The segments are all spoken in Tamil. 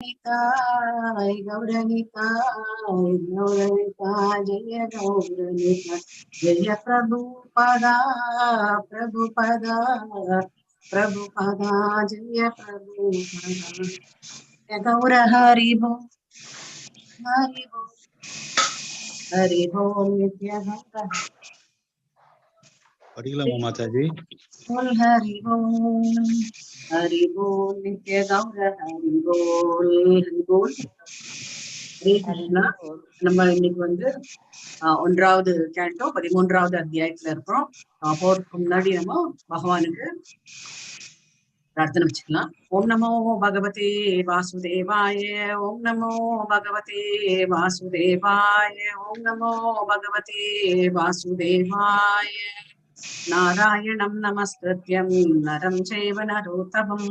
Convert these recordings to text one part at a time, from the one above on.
जय गौरनिता जय प्रभुपदा प्रभुपदा प्रभुपदा जय प्रभुपदा गौर हरि बोल नित्य गौर माताजी बोल हरि बोल नित्य गौर हरि बोल हरे कृष्णा நம்ம இன்னைக்கு வந்து ஒன்றாவது கேண்டோ 13வது அத்தியாயத்துல இருக்கிறோம். போறதுக்கு முன்னாடி நம்ம பகவானுக்கு பிரார்த்தனை வச்சுக்கலாம். ஓம் நமோ பகவதே வாசுதேவாய ஓம் நமோ பகவதே வாசுதேவாய ஓம் நமோ பகவதே வாசுதேவாய नारायणं नमस्कृत्यं नरं चैव नरोत्तमं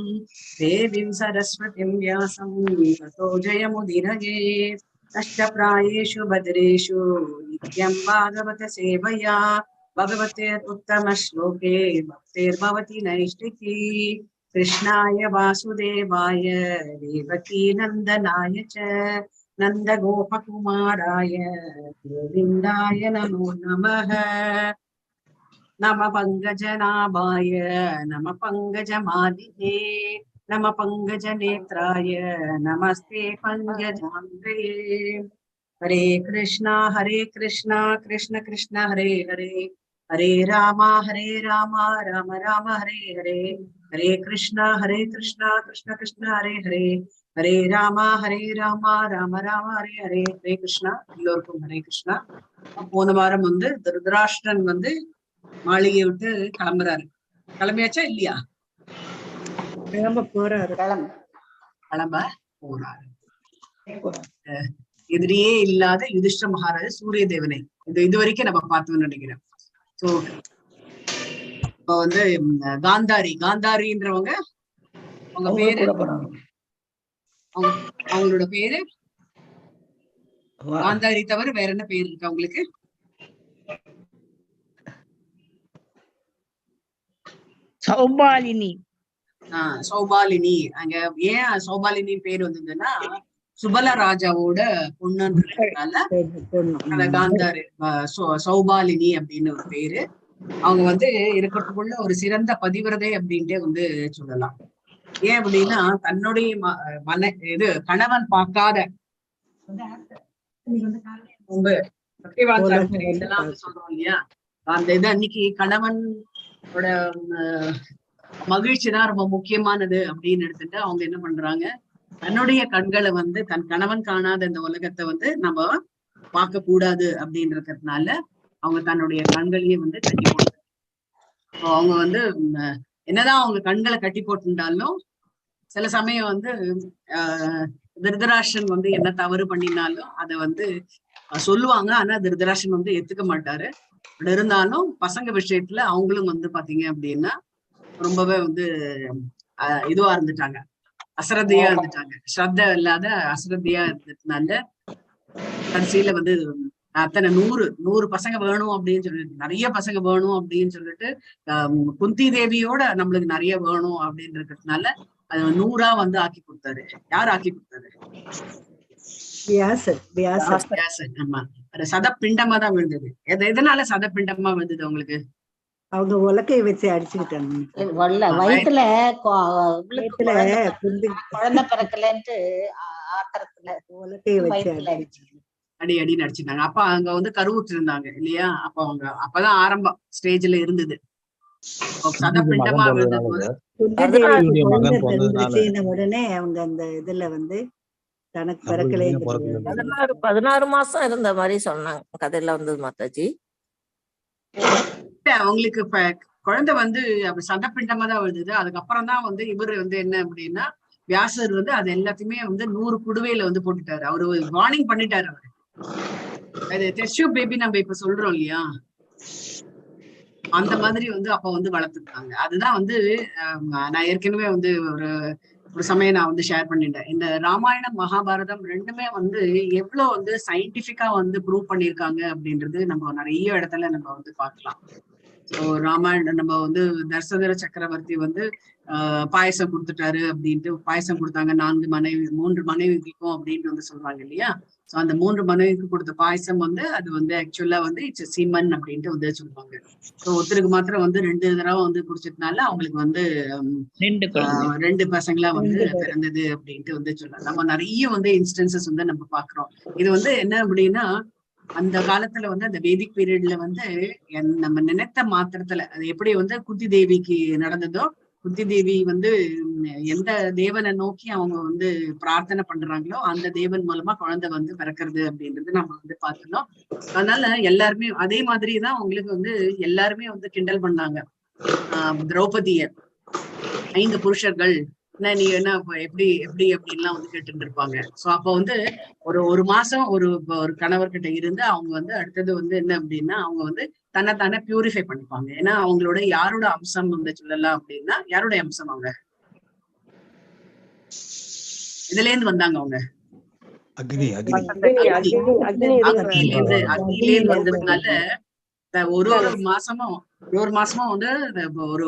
देवीं सरस्वतीं व्यासं ततो जयमुदीरये अष्टप्रायेषु भद्रेषु नित्यं भागवत सेवया भगवतेरुत्तमश्लोके भक्तिर्भवति नैष्टिकी कृष्णाय वासुदेवाय देवकी नन्दनाय च नन्दगोपकुमाराय गोविन्दाय नमो नमः नम पंकजनाभाय नम पंकजमालिने नम पंकजनेत्राय नमस्ते पंकजाङ्घ्रिये हरे कृष्णा कृष्ण कृष्ण हरे हरे हरे राम राम राम हरे हरे हरे कृष्णा कृष्ण कृष्ण हरे हरे हरे राम राम राम हरे हरे हरे कृष्णा எல்லோருக்கும் हरे कृष्णा போன வாரம் வந்து திருதராஷ்டிரன் வந்து மாளிகையை விட்டு கிளம்புறாரு. கிளம்பியாச்சா இல்லையா? கிளம்ப போறாரு. எதிரியே இல்லாத யுதிஷ்ட மகாராஜ சூரிய தேவனை இது வரைக்கும் நம்ம பார்த்தோம்னு நினைக்கிறேன். சோ இப்ப வந்து காந்தாரின்றவங்க அவங்க பேரு அவங்களோட பேரு காந்தாரி தவிர வேற என்ன பேர் இருக்கு அவங்களுக்கு? சௌபாலினி. சௌபாலினி. அங்க ஏன் சௌபாலினி பேர் வந்ததுன்னா சுபல ராஜாவோட பொண்ணுன்றதுனால காந்தாரி சௌபாலினி அப்படின்னு ஒரு பேரு. அவங்க வந்து இருக்கிறதுக்குள்ள ஒரு சிறந்த பதிவிரதை அப்படின்ட்டே வந்து சொல்லலாம். ஏன் அப்படின்னா தன்னுடைய கணவன் பார்க்காத இதெல்லாம் சொல்றோம் இல்லையா, அந்த இது அன்னைக்கு கணவனோட மகிழ்ச்சி தான் ரொம்ப முக்கியமானது அப்படின்னு எடுத்துட்டு அவங்க என்ன பண்றாங்க, தன்னுடைய கண்களை வந்து தன் கணவன் காணாத இந்த உலகத்தை வந்து நம்ம பார்க்க கூடாது அப்படின்றதுனால அவங்க தன்னுடைய கண்களையே வந்து கட்டி போட்டு அவங்க வந்து என்னதான் அவங்க கண்களை கட்டி போட்டுட்டாலும் சில சமயம் வந்து திருதராஷ்டிரன் வந்து என்ன தவறு பண்ணினாலும் அதை வந்து சொல்லுவாங்க. ஆனா திருதராஷ்டிரன் வந்து ஏத்துக்க மாட்டாரு. அப்படி இருந்தாலும் பசங்க விஷயத்துல அவங்களும் வந்து பாத்தீங்க அப்படின்னா ரொம்பவே வந்து இதுவா இருந்துட்டாங்க, அசிரத்தையா இருந்துட்டாங்க. ஸ்ரத்த இல்லாத அசிரத்தையா இருந்ததுனால கடைசியில வந்து அத்தனை 100 பசங்க வேணும் அப்படின்னு சொல்லிட்டு, நிறைய பசங்க வேணும் அப்படின்னு சொல்லிட்டு குந்தி தேவியோட நம்மளுக்கு நிறைய வேணும் அப்படின்னு இருக்கிறதுனால அது 100ஆ வந்து ஆக்கி கொடுத்தாரு. யார் ஆக்கி கொடுத்தாரு? ஆமா, சதப்பிண்டமா தான் விழுந்தது. எதனால சதப்பிண்டமா விழுந்தது உங்களுக்கு? அவங்க உலக்கையை வச்சு அடிச்சுக்கிட்டாங்க. வயிற்றுல குழந்தை பிறக்கலன்ட்டு ஆத்திரத்துல உலக்கையை வச்சு அடின்னு அடிச்சுட்டாங்க. அப்ப அங்க வந்து கருவுற்று இருந்தாங்க இல்லையா? அப்ப அவங்க அப்பதான் ஆரம்ப ஸ்டேஜ்ல இருந்தது. சதப்பிண்டமா விழுந்தது உடனே அவங்க அந்த இதுல வந்து தனக்கு பிறக்கல 16 மாசம் இருந்த மாதிரி சொன்னாங்க கதையில வந்தது மாதாஜி. அவங்களுக்கு இப்ப குழந்தை வந்து சதப்பிண்டமா தான் விழுந்தது. அதுக்கப்புறம் தான் வந்து இவரு வந்து என்ன அப்படின்னா வியாசர் வந்து அது எல்லாத்தையுமே வந்து 100 குடுவையில வந்து போட்டுட்டாரு. அவரு வார்னிங் பண்ணிட்டாரு. அவரு அது டெஸ்ட் பேபி நம்ம இப்ப சொல்றோம் இல்லையா, அந்த மாதிரி வந்து அப்ப வந்து வளர்த்துருக்காங்க. அதுதான் வந்து நான் ஏற்கனவே வந்து ஒரு சமயம் நான் வந்து ஷேர் பண்ணிட்டேன். இந்த ராமாயணம் மகாபாரதம் ரெண்டுமே வந்து எவ்வளவு வந்து சயின்டிபிக்கா வந்து ப்ரூவ் பண்ணிருக்காங்க அப்படின்றது நம்ம நிறைய இடத்துல நம்ம வந்து பார்க்கலாம். ஸோ ராமாயணம் நம்ம வந்து தசரத சக்கரவர்த்தி வந்து பாயசம் கொடுத்துட்டாரு அப்படின்ட்டு பாயசம் கொடுத்தாங்க 3 மனைவிக்கும் அப்படின்ட்டு வந்து சொல்றாங்க இல்லையா. ஸோ அந்த 3 மனைவிக்கு கொடுத்த பாயசம் வந்து அது வந்து ஆக்சுவலா வந்து இட்ஸ் சீமன் அப்படின்ட்டு வந்து சொல்லுவாங்க. ஸோ ஒருத்தருக்கு மாத்திரம் வந்து 2 தடவை வந்து குடிச்சதுனால அவங்களுக்கு வந்து 2 பசங்களா வந்து பிறந்தது அப்படின்ட்டு வந்து சொல்லலாம். நம்ம நிறைய வந்து இன்ஸ்டன்சஸ் வந்து நம்ம பாக்குறோம். இது வந்து என்ன அப்படின்னா அந்த காலத்துல வந்து அந்த வேதிக் பீரியட்ல வந்து நம்ம நினைத்த மாத்திரத்துல அது எப்படி வந்து குந்தி தேவிக்கு நடந்ததோ, குந்தி தேவி வந்து எந்த தேவனை நோக்கி அவங்க வந்து பிரார்த்தனை பண்றாங்களோ அந்த தேவன் மூலமா குழந்தை வந்து பிறக்கிறது அப்படின்றது நம்ம வந்து பார்த்துட்டோம். அதனால எல்லாருமே அதே மாதிரிதான் அவங்களுக்கு வந்து எல்லாருமே வந்து கிண்டல் பண்ணாங்க. திரௌபதிய 5 புருஷர்கள் என்ன நீ என்ன எப்படி எப்படி அப்படின்லாம் வந்து கேட்டுட்டு இருப்பாங்க. சோ அப்ப வந்து ஒரு மாசம் ஒரு கணவர்கிட்ட இருந்து அவங்க வந்து அடுத்தது வந்து என்ன அப்படின்னா அவங்க வந்து தன்னைத்தானே பியூரிஃபை பண்ணிப்பாங்க. ஏன்னா அவங்களோட யாரோட அம்சம் வந்து சொல்லலாம் அப்படின்னா யாருடைய அம்சம் அவங்க இதுல இருந்து வந்தாங்க அவங்க அக்னிலேருந்து வந்ததுனால ஒரு மாசமும் வந்து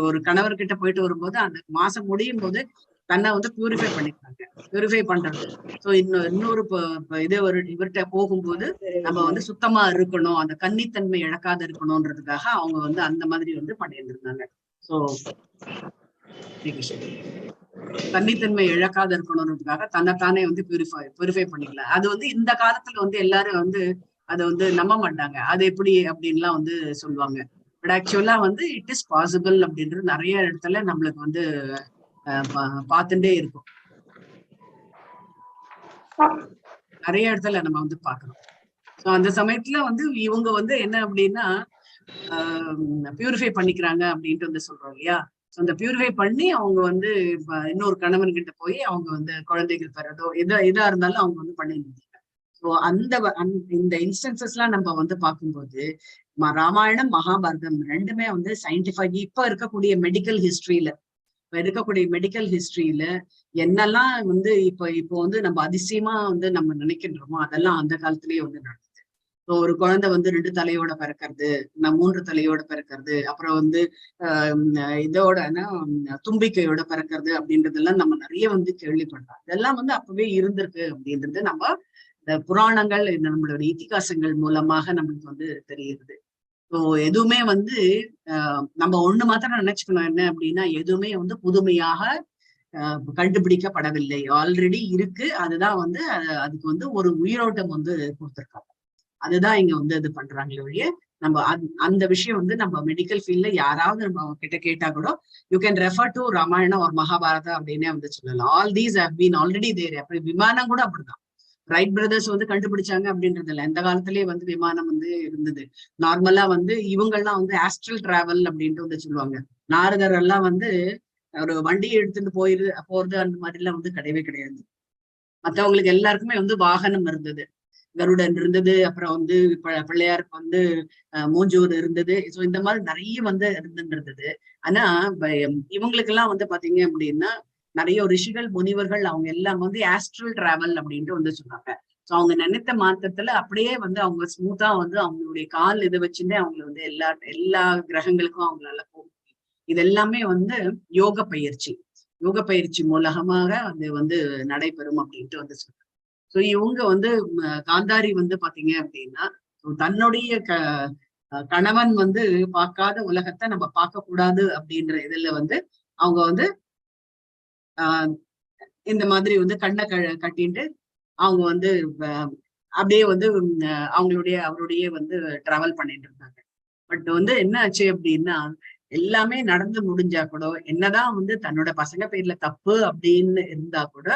ஒரு கணவர்கிட்ட போயிட்டு வரும்போது அந்த மாசம் முடியும் போது தன்னை வந்து பியூரிஃபை பண்ணிக்கிறாங்க. பியூரிஃபை பண்றது. சோ இன்னொரு இவர்கிட்ட போகும்போது நம்ம வந்து சுத்தமா இருக்கணும், அந்த கன்னித்தன்மை இழக்காத இருக்கணும்ன்றதுக்காக அவங்க வந்து அந்த மாதிரி வந்து பண்ணியிருந்திருந்தாங்க. சோ கன்னித்தன்மை இழக்காத இருக்கணும்ன்றதுக்காக தன்னைத்தானே வந்து பியூரிஃபை பண்ணிக்கலாம். அது வந்து இந்த காலத்துல வந்து எல்லாரும் வந்து அதை வந்து நம்ப மாட்டாங்க. அது எப்படி அப்படின்லாம் வந்து சொல்லுவாங்க. பட் ஆக்சுவலா வந்து இட் இஸ் பாசிபிள் அப்படின்றது நிறைய இடத்துல நம்மளுக்கு வந்து பார்த்துட்டே இருக்கும். நிறைய இடத்துல நம்ம வந்து பாக்குறோம். ஸோ அந்த சமயத்துல வந்து இவங்க வந்து என்ன அப்படின்னா பியூரிஃபை பண்ணிக்கிறாங்க அப்படின்ட்டு வந்து சொல்றோம் இல்லையா. அந்த பியூரிஃபை பண்ணி அவங்க வந்து இன்னொரு கணவன் கிட்ட போய் அவங்க வந்து குழந்தைகள் பெறதோ இதா இருந்தாலும் அவங்க வந்து பண்ணிருந்தாங்க. ஸோ இந்த இன்ஸ்டன்சஸ் எல்லாம் நம்ம வந்து பார்க்கும்போது ராமாயணம் மகாபாரதம் ரெண்டுமே வந்து சயின்டிஃபிக் இப்ப இருக்கக்கூடிய மெடிக்கல் ஹிஸ்டரியில என்னெல்லாம் வந்து இப்போ வந்து நம்ம அதிசயமா வந்து நம்ம நினைக்கின்றோமோ அதெல்லாம் அந்த காலத்திலேயே வந்து நடந்தது. ஒரு குழந்தை வந்து 2 தலையோட பிறக்கிறது, 3 தலையோட பிறக்கிறது, அப்புறம் வந்து தும்பிக்கையோட பிறக்கிறது அப்படின்றதெல்லாம் நம்ம நிறைய வந்து கேள்விப்படுறோம். இதெல்லாம் வந்து அப்பவே இருந்திருக்கு அப்படின்றது நம்ம இந்த புராணங்கள் நம்மளோட இதிகாசங்கள் மூலமாக நம்மளுக்கு வந்து தெரியுது. ஸோ எதுவுமே வந்து நம்ம ஒண்ணு மாத்திரம் நினைச்சுக்கணும் என்ன அப்படின்னா எதுவுமே வந்து புதுமையாக கண்டுபிடிக்கப்படவில்லை, ஆல்ரெடி இருக்கு. அதுதான் வந்து அதுக்கு வந்து ஒரு உயிரோட்டம் வந்து கொடுத்துருக்காங்க. அதுதான் இங்க வந்து இது பண்றாங்களே ஒழிய நம்ம அந்த விஷயம் வந்து நம்ம மெடிக்கல் ஃபீல்ட்ல யாராவது நம்ம கிட்ட கேட்டா கூட you can refer to Ramayana ஒரு மகாபாரதா அப்படின்னே வந்து சொல்லலாம். All these have been already there. அப்படி விமானம் கூட அப்படிதான் ரைட் பிரதர்ஸ் வந்து கண்டுபிடிச்சாங்க அப்படின்றது இல்லை. இந்த காலத்திலேயே வந்து விமானம் வந்து இருந்தது. நார்மலா வந்து இவங்கெல்லாம் வந்து ஆஸ்ட்ரல் டிராவல் அப்படின்ட்டு வந்து சொல்லுவாங்க. நாரதர் எல்லாம் வந்து ஒரு வண்டியை எடுத்துட்டு போறது அந்த மாதிரி எல்லாம் வந்து கிடையவே கிடையாது. மற்றவங்களுக்கு எல்லாருக்குமே வந்து வாகனம் இருந்தது, கருடன் இருந்தது, அப்புறம் வந்து பிள்ளையாருக்கு வந்து மூஞ்சூர் இருந்தது. ஸோ இந்த மாதிரி நிறைய வந்து இருந்தது. ஆனா இவங்களுக்கு எல்லாம் வந்து பாத்தீங்க அப்படின்னா நிறைய ரிஷிகள் முனிவர்கள் அவங்க எல்லாம் வந்து ஆஸ்ட்ரல் டிராவல் அப்படின்ட்டு வந்து சொன்னாங்க. ஸோ அவங்க நினைத்த மாற்றத்துல அப்படியே வந்து அவங்க ஸ்மூத்தா வந்து அவங்களுடைய கால் இதை வச்சுட்டே அவங்களை வந்து எல்லா கிரகங்களுக்கும் அவங்களால போக முடியும். இது எல்லாமே வந்து யோக பயிற்சி மூலமாக அது வந்து நடைபெறும் அப்படின்ட்டு வந்து சொல்றாங்க. ஸோ இவங்க வந்து காந்தாரி வந்து பாத்தீங்க அப்படின்னா தன்னுடைய கணவன் வந்து பார்க்காத உலகத்தை நம்ம பார்க்க கூடாது அப்படின்ற இதுல வந்து அவங்க வந்து இந்த மாதிரி வந்து கண்ணை கட்டிட்டு அவங்க வந்து அப்படியே வந்து அவருடைய வந்து டிராவல் பண்ணிட்டு இருந்தாங்க. பட் வந்து என்ன ஆச்சு அப்படின்னா எல்லாமே நடந்து முடிஞ்சா கூட என்னதான் வந்து தன்னோட பசங்க பேர்ல தப்பு அப்படின்னு இருந்தா கூட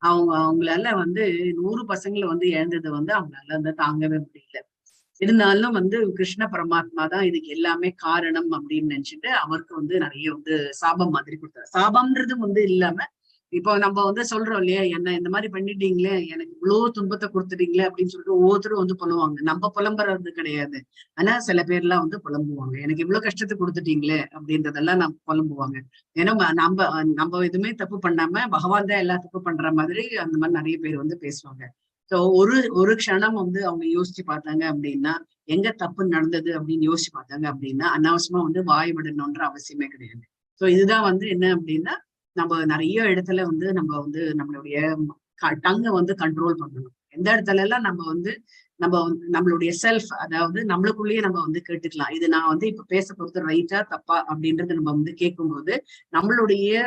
அவங்களால வந்து 100 பசங்களை வந்து இழந்தது வந்து அவங்களால வந்து தாங்கவே முடியல. இருந்தாலும் வந்து கிருஷ்ண பரமாத்மா தான் இதுக்கு எல்லாமே காரணம் அப்படின்னு நினைச்சிட்டு அவருக்கு வந்து நிறைய வந்து சாபம் மாதிரி கொடுத்தாரு. சாபம்ன்றது வந்து இல்லாம இப்போ நம்ம வந்து சொல்றோம் இல்லையா, என்ன இந்த மாதிரி பண்ணிட்டீங்களே, எனக்கு இவ்வளவு துன்பத்தை கொடுத்துட்டீங்களே அப்படின்னு சொல்லிட்டு ஒவ்வொருத்தரும் வந்து புலம்புவாங்க. நம்ம புலம்புறது கிடையாது, ஆனா சில பேர்லாம் வந்து புலம்புவாங்க, எனக்கு இவ்வளவு கஷ்டத்தை கொடுத்துட்டீங்களே அப்படின்றதெல்லாம் நம்ம புலம்புவாங்க. ஏன்னா நம்ம எதுவுமே தப்பு பண்ணாம பகவான் தான் எல்லா தப்பு பண்ற மாதிரி அந்த மாதிரி நிறைய பேர் வந்து பேசுவாங்க. ஸோ ஒரு க்ஷணம் வந்து அவங்க யோசிச்சு பார்த்தாங்க அப்படின்னா, எங்க தப்பு நடந்தது அப்படின்னு யோசிச்சு பார்த்தாங்க அப்படின்னா, அனாவசியமா வந்து வாய் விடணும்ன்ற அவசியமே கிடையாது. ஸோ இதுதான் வந்து என்ன அப்படின்னா, நம்ம நிறைய இடத்துல வந்து நம்ம வந்து நம்மளுடைய டங்கை வந்து கண்ட்ரோல் பண்ணணும். எந்த இடத்துல எல்லாம் நம்மளுடைய செல்ஃப், அதாவது நம்மளுக்குள்ளேயே நம்ம வந்து கேட்டுக்கலாம். இது நான் வந்து இப்ப பேச பொறுத்து ரைட்டா தப்பா அப்படின்றது நம்ம வந்து கேட்கும்போது நம்மளுடைய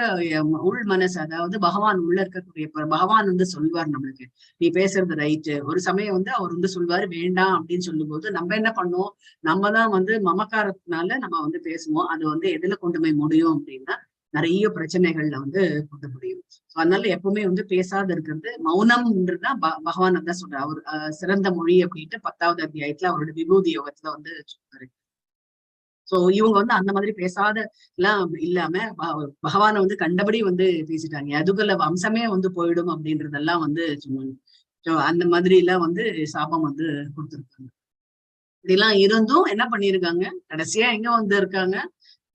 உள் மனசு, அதாவது பகவான் உள்ள இருக்கக்கூடிய பகவான் வந்து சொல்லுவார் நம்மளுக்கு, நீ பேசுறது ரைட்டு. ஒரு சமயம் வந்து அவர் வந்து சொல்லுவாரு வேண்டாம் அப்படின்னு சொல்லும் போது நம்ம என்ன பண்ணுவோம், நம்ம தான் வந்து மமக்காரத்தினால நம்ம வந்து பேசுவோம். அது வந்து எதுல கொண்டு போய் முடியும் அப்படின்னா நிறைய பிரச்சனைகள்ல வந்து கொண்டு முடியும். அதனால எப்பவுமே வந்து பேசாத இருக்கிறது, மௌனம்ன்றதுதான் பகவான் தான் சொல்றாரு. அவர் சிறந்த மொழி அப்படின்ட்டு 10வது அத்தியாயத்துல அவரோட விபூதி யோகத்துல வந்து சொல்றாரு. சோ இவங்க வந்து அந்த மாதிரி பேசாத எல்லாம் இல்லாம பகவானை வந்து கண்டபடி வந்து பேசிட்டாங்க. அதுக்குள்ள வம்சமே வந்து போயிடும் அப்படின்றதெல்லாம் வந்து சொன்னாங்க. சோ அந்த மாதிரி எல்லாம் வந்து சாபம் வந்து கொடுத்துருக்காங்க. இப்படிலாம் இருந்தும் என்ன பண்ணிருக்காங்க, கடைசியா எங்க வந்து இருக்காங்க,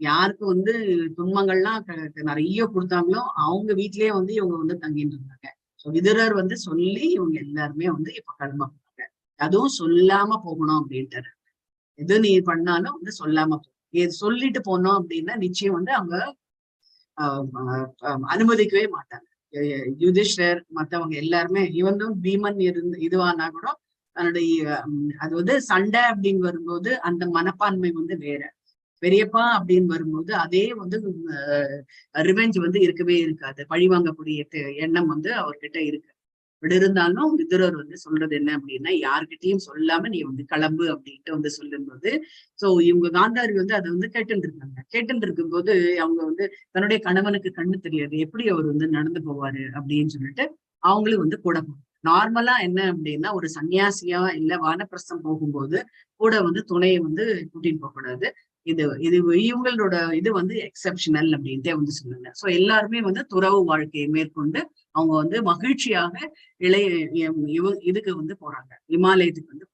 யாருக்கு வந்து துன்பங்கள்லாம் நிறைய கொடுத்தாங்களோ அவங்க வீட்லயே வந்து இவங்க வந்து தங்கிட்டு இருந்தாங்க. விதுரர் வந்து சொல்லி இவங்க எல்லாருமே வந்து இப்ப கிளம்ப போறாங்க. அதுவும் சொல்லாம போகணும் அப்படின்ட்டு. எது நீ பண்ணாலும் வந்து சொல்லாம சொல்லிட்டு போனோம் அப்படின்னா நிச்சயம் வந்து அவங்க அனுமதிக்கவே மாட்டாங்க. யுதிஷ்டர் மத்தவங்க எல்லாருமே, இவனும் பீமன் இதுவானா கூட தன்னுடைய அது வந்து சண்டை அப்படின்னு வரும்போது அந்த மனப்பான்மை வந்து வேற. பெரியப்பா அப்படின்னு வரும்போது அதே வந்து ரிவெஞ்ச் வந்து இருக்கவே இருக்காது. பழி வாங்கக்கூடிய எண்ணம் வந்து அவர்கிட்ட இருக்கு. இப்படி இருந்தாலும் விதுரர் வந்து சொல்றது என்ன அப்படின்னா, யாருக்கிட்டையும் சொல்லாம நீ வந்து கிளம்பு அப்படின்ட்டு வந்து சொல்லும்போது, சோ இவங்க காந்தாரி வந்து அதை வந்து கேட்டுட்டு இருக்காங்க. கேட்டுட்டு இருக்கும்போது அவங்க வந்து தன்னுடைய கணவனுக்கு கண்ணு தெரியாது, எப்படி அவர் வந்து நடந்து போவாரு அப்படின்னு சொல்லிட்டு அவங்களும் வந்து கூட நார்மலா என்ன அப்படின்னா, ஒரு சன்னியாசியா இல்ல வானப்பிரஸ்தம் போகும்போது கூட வந்து துணையை வந்து கூட்டிட்டு போக கூடாது. இது இவங்களோட இது வந்து எக்ஸப்ஷனல் அப்படின்ட்டே வந்து சொல்லுங்க. சோ எல்லாருமே வந்து துறவு வாழ்க்கையை மேற்கொண்டு அவங்க வந்து மகிழ்ச்சியாக இதுக்கு வந்து போறாங்க, இமாலயத்துக்கு வந்து.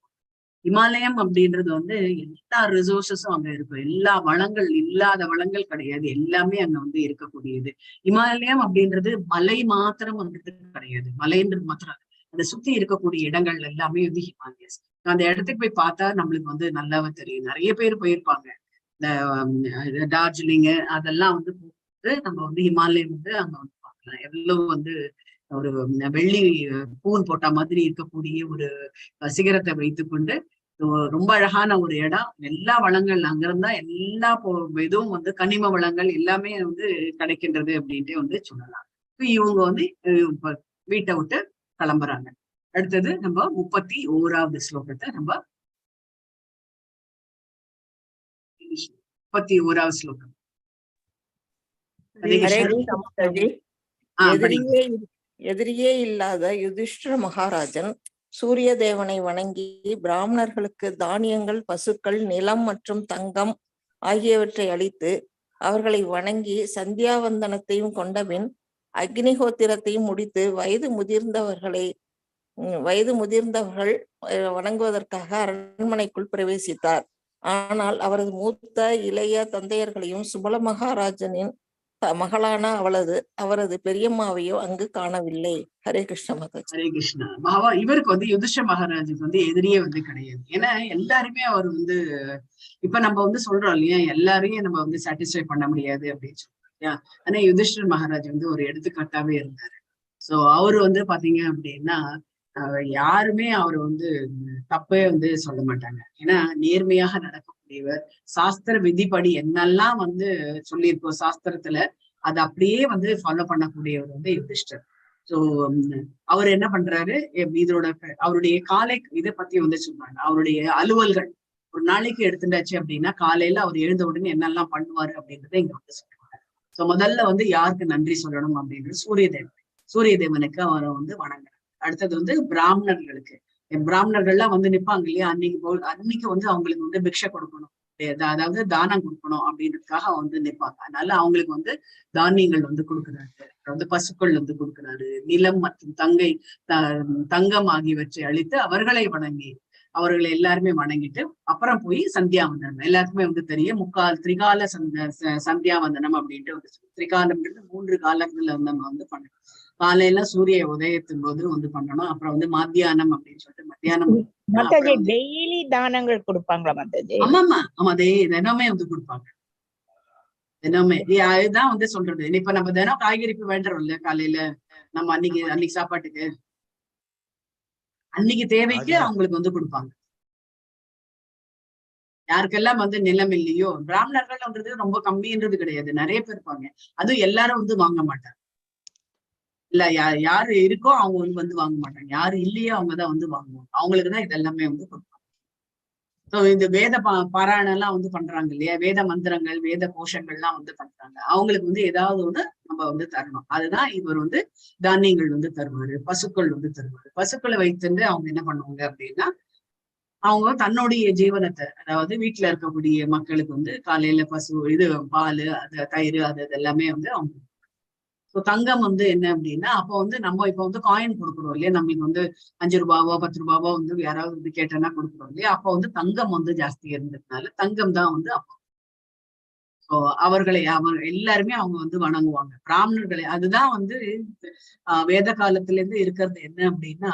இமாலயம் அப்படின்றது வந்து எல்லா ரிசோர்சஸும் அங்க இருக்கும். எல்லா வளங்கள் இல்லாத வளங்கள் கிடையாது, எல்லாமே அங்க வந்து இருக்கக்கூடியது. இமாலயம் அப்படின்றது மலை மாத்திரம் வந்துட்டு கிடையாது, மலைன்றது மாத்திரம் அதை சுத்தி இருக்கக்கூடிய இடங்கள் எல்லாமே வந்து ஹிமாலயஸ். அந்த இடத்துக்கு போய் பார்த்தா நம்மளுக்கு வந்து நல்லாவே தெரியும். நிறைய பேர் போயிருப்பாங்க. இந்த டார்ஜிலிங் அதெல்லாம் வந்து நம்ம வந்து ஹிமாலயம் வந்து அங்க வந்து பார்க்கலாம். எவ்வளவு வந்து ஒரு வெள்ளி பூன் போட்ட மாதிரி இருக்கக்கூடிய ஒரு சிகரத்தை வைத்துக்கொண்டு ரொம்ப அழகான ஒரு இடம். எல்லா வளங்கள் அங்கிருந்தா எல்லா இதுவும் வந்து கனிம வளங்கள் எல்லாமே வந்து கிடைக்கின்றது அப்படின்ட்டு வந்து சொல்லலாம். இவங்க வந்து வீட்டை விட்டு கிளம்புறாங்க. அடுத்தது நம்ம 31வது ஸ்லோகத்தை நம்ம 31வது ஸ்லோகம். எதிரியே இல்லாத யுதிஷ்டிர மகாராஜன் சூரிய தேவனை வணங்கி பிராமணர்களுக்கு தானியங்கள், பசுக்கள், நிலம் மற்றும் தங்கம் ஆகியவற்றை அளித்து அவர்களை வணங்கி சந்தியாவந்தனத்தையும் கொண்டபின் அக்னிஹோத்திரத்தையும் முடித்து வயது முதிர்ந்தவர்கள் வணங்குவதற்காக அரண்மனைக்குள் பிரவேசித்தார். ஆனால் அவரது மூத்த இளைய தந்தையர்களையும் சுபல மகாராஜனின் மகளான அவரது பெரியம்மாவையோ அங்கு காணவில்லை. ஹரே கிருஷ்ண மகாராஜ். ஹரே கிருஷ்ணா. இவருக்கு வந்து யுதிஷ்ட மகாராஜுக்கு வந்து எதிரியே வந்து கிடையாது. ஏன்னா எல்லாருமே அவர் வந்து இப்ப நம்ம வந்து சொல்றோம் இல்லையா, எல்லாரையும் நம்ம வந்து சாட்டிஸ்ஃபை பண்ண முடியாது அப்படின்னு சொல்றோம் இல்லையா. ஆனா யுதிஷ்டர் மகாராஜ் வந்து ஒரு எடுத்துக்காட்டாவே இருந்தாரு. சோ அவரு வந்து பாத்தீங்க அப்படின்னா யாருமே அவர் வந்து தப்பே வந்து சொல்ல மாட்டாங்க. ஏன்னா நேர்மையாக நடக்கக்கூடியவர். சாஸ்திர விதிப்படி என்னெல்லாம் வந்து சொல்லியிருக்கோம் சாஸ்திரத்துல அதை அப்படியே வந்து ஃபாலோ பண்ணக்கூடியவர் வந்து யுதிஷ்டர். சோ அவர் என்ன பண்றாரு, அவருடைய காலை இதை பத்தி வந்து சொல்றாங்க. அவருடைய அலுவல்கள் ஒரு நாளைக்கு எடுத்துட்டாச்சு அப்படின்னா காலையில அவர் எழுந்த உடனே என்னெல்லாம் பண்ணுவாரு அப்படின்றத இங்க வந்து சொல்றாங்க. சோ முதல்ல வந்து யாருக்கு நன்றி சொல்லணும் அப்படின்றது சூரிய தேவனுக்கு அவரை வந்து வணங்குறாங்க. அடுத்தது வந்து பிராமணர்களுக்கு, பிராமணர்கள்லாம் வந்து நிப்பாங்க இல்லையா, அன்னைக்கு வந்து அவங்களுக்கு வந்து பிக்ஷை கொடுக்கணும், அதாவது தானம் கொடுக்கணும் அப்படின்றதுக்காக வந்து நிற்பாங்க. அதனால அவங்களுக்கு வந்து தானியங்கள் வந்து கொடுக்குறாரு, வந்து பசுக்கள் வந்து கொடுக்குறாரு, நிலம் மற்றும் தங்கம் ஆகியவற்றை அளித்து அவர்களை எல்லாருமே வணங்கிட்டு அப்புறம் போய் சந்தியாவந்தனம். எல்லாருக்குமே வந்து தெரியும் திரிகால சந்தியாவந்தனம் அப்படின்ட்டு வந்து திரிகாலம்ன்றது 3 காலத்துல நம்ம வந்து பண்ணணும். காலையில சூரிய உதயத்தின் போது வந்து பண்ணணும். அப்புறம் வந்து மத்தியானம் அப்படின்னு சொல்லிட்டு மத்தியானம் மாதாஜி டெய்லி தானங்கள் கொடுப்பாங்களா மாதாஜி? ஆமாமா ஆமா, தினமே வந்து கொடுப்பாங்க. தினமே அதுதான் வந்து சொல்றது. இப்ப நம்ம தினம் காய்கறி வேண்டுறோம் இல்ல காலையில, நம்ம அன்னைக்கு சாப்பாட்டுக்கு அன்னைக்கு தேவைக்கு அவங்களுக்கு வந்து கொடுப்பாங்க. யாருக்கெல்லாம் வந்து நிலம் இல்லையோ, பிராமணர்கள்ன்றது ரொம்ப கம்மின்றது கிடையாது, நிறைய பேர் இருப்பாங்க. அதுவும் எல்லாரும் வந்து வாங்க மாட்டாங்க இல்ல, யாரு இருக்கோ அவங்க வந்து வாங்க மாட்டாங்க, யாரு இல்லையோ அவங்கதான் வந்து வாங்குவாங்க. அவங்களுக்குதான் இதெல்லாமே வந்து கொடுப்பாங்க. இந்த வேத பாராயணம் எல்லாம் வந்து பண்றாங்க இல்லையா, வேத மந்திரங்கள் வேத கோஷங்கள்லாம் வந்து பண்றாங்க. அவங்களுக்கு வந்து ஏதாவது ஒண்ணு நம்ம வந்து தரணும். அதுதான் இவர் வந்து தானியங்கள் வந்து தருவாரு, பசுக்கள் வந்து தருவாரு. பசுக்களை வைத்துட்டு அவங்க என்ன பண்ணுவாங்க அப்படின்னா, அவங்க தன்னுடைய ஜீவனத்தை, அதாவது வீட்டுல இருக்கக்கூடிய மக்களுக்கு வந்து காலையில பால், அது தயிர், அது எல்லாமே வந்து அவங்க. தங்கம் வந்து என்ன அப்படின்னா, அப்போ வந்து நம்ம இப்ப வந்து காயின் கொடுக்குறோம் இல்லையா, நம்மளுக்கு வந்து 5 ரூபாவோ 10 ரூபாவோ வந்து யாராவது வந்து கேட்டேன்னா கொடுக்குறோம் இல்லையா, அப்போ வந்து தங்கம் வந்து ஜாஸ்தி இருந்ததுனால தங்கம் தான் வந்து அப்போ அவங்க எல்லாருமே அவங்க வந்து வணங்குவாங்க பிராமணர்களை. அதுதான் வந்து வேத காலத்துல இருந்து இருக்கிறது என்ன அப்படின்னா,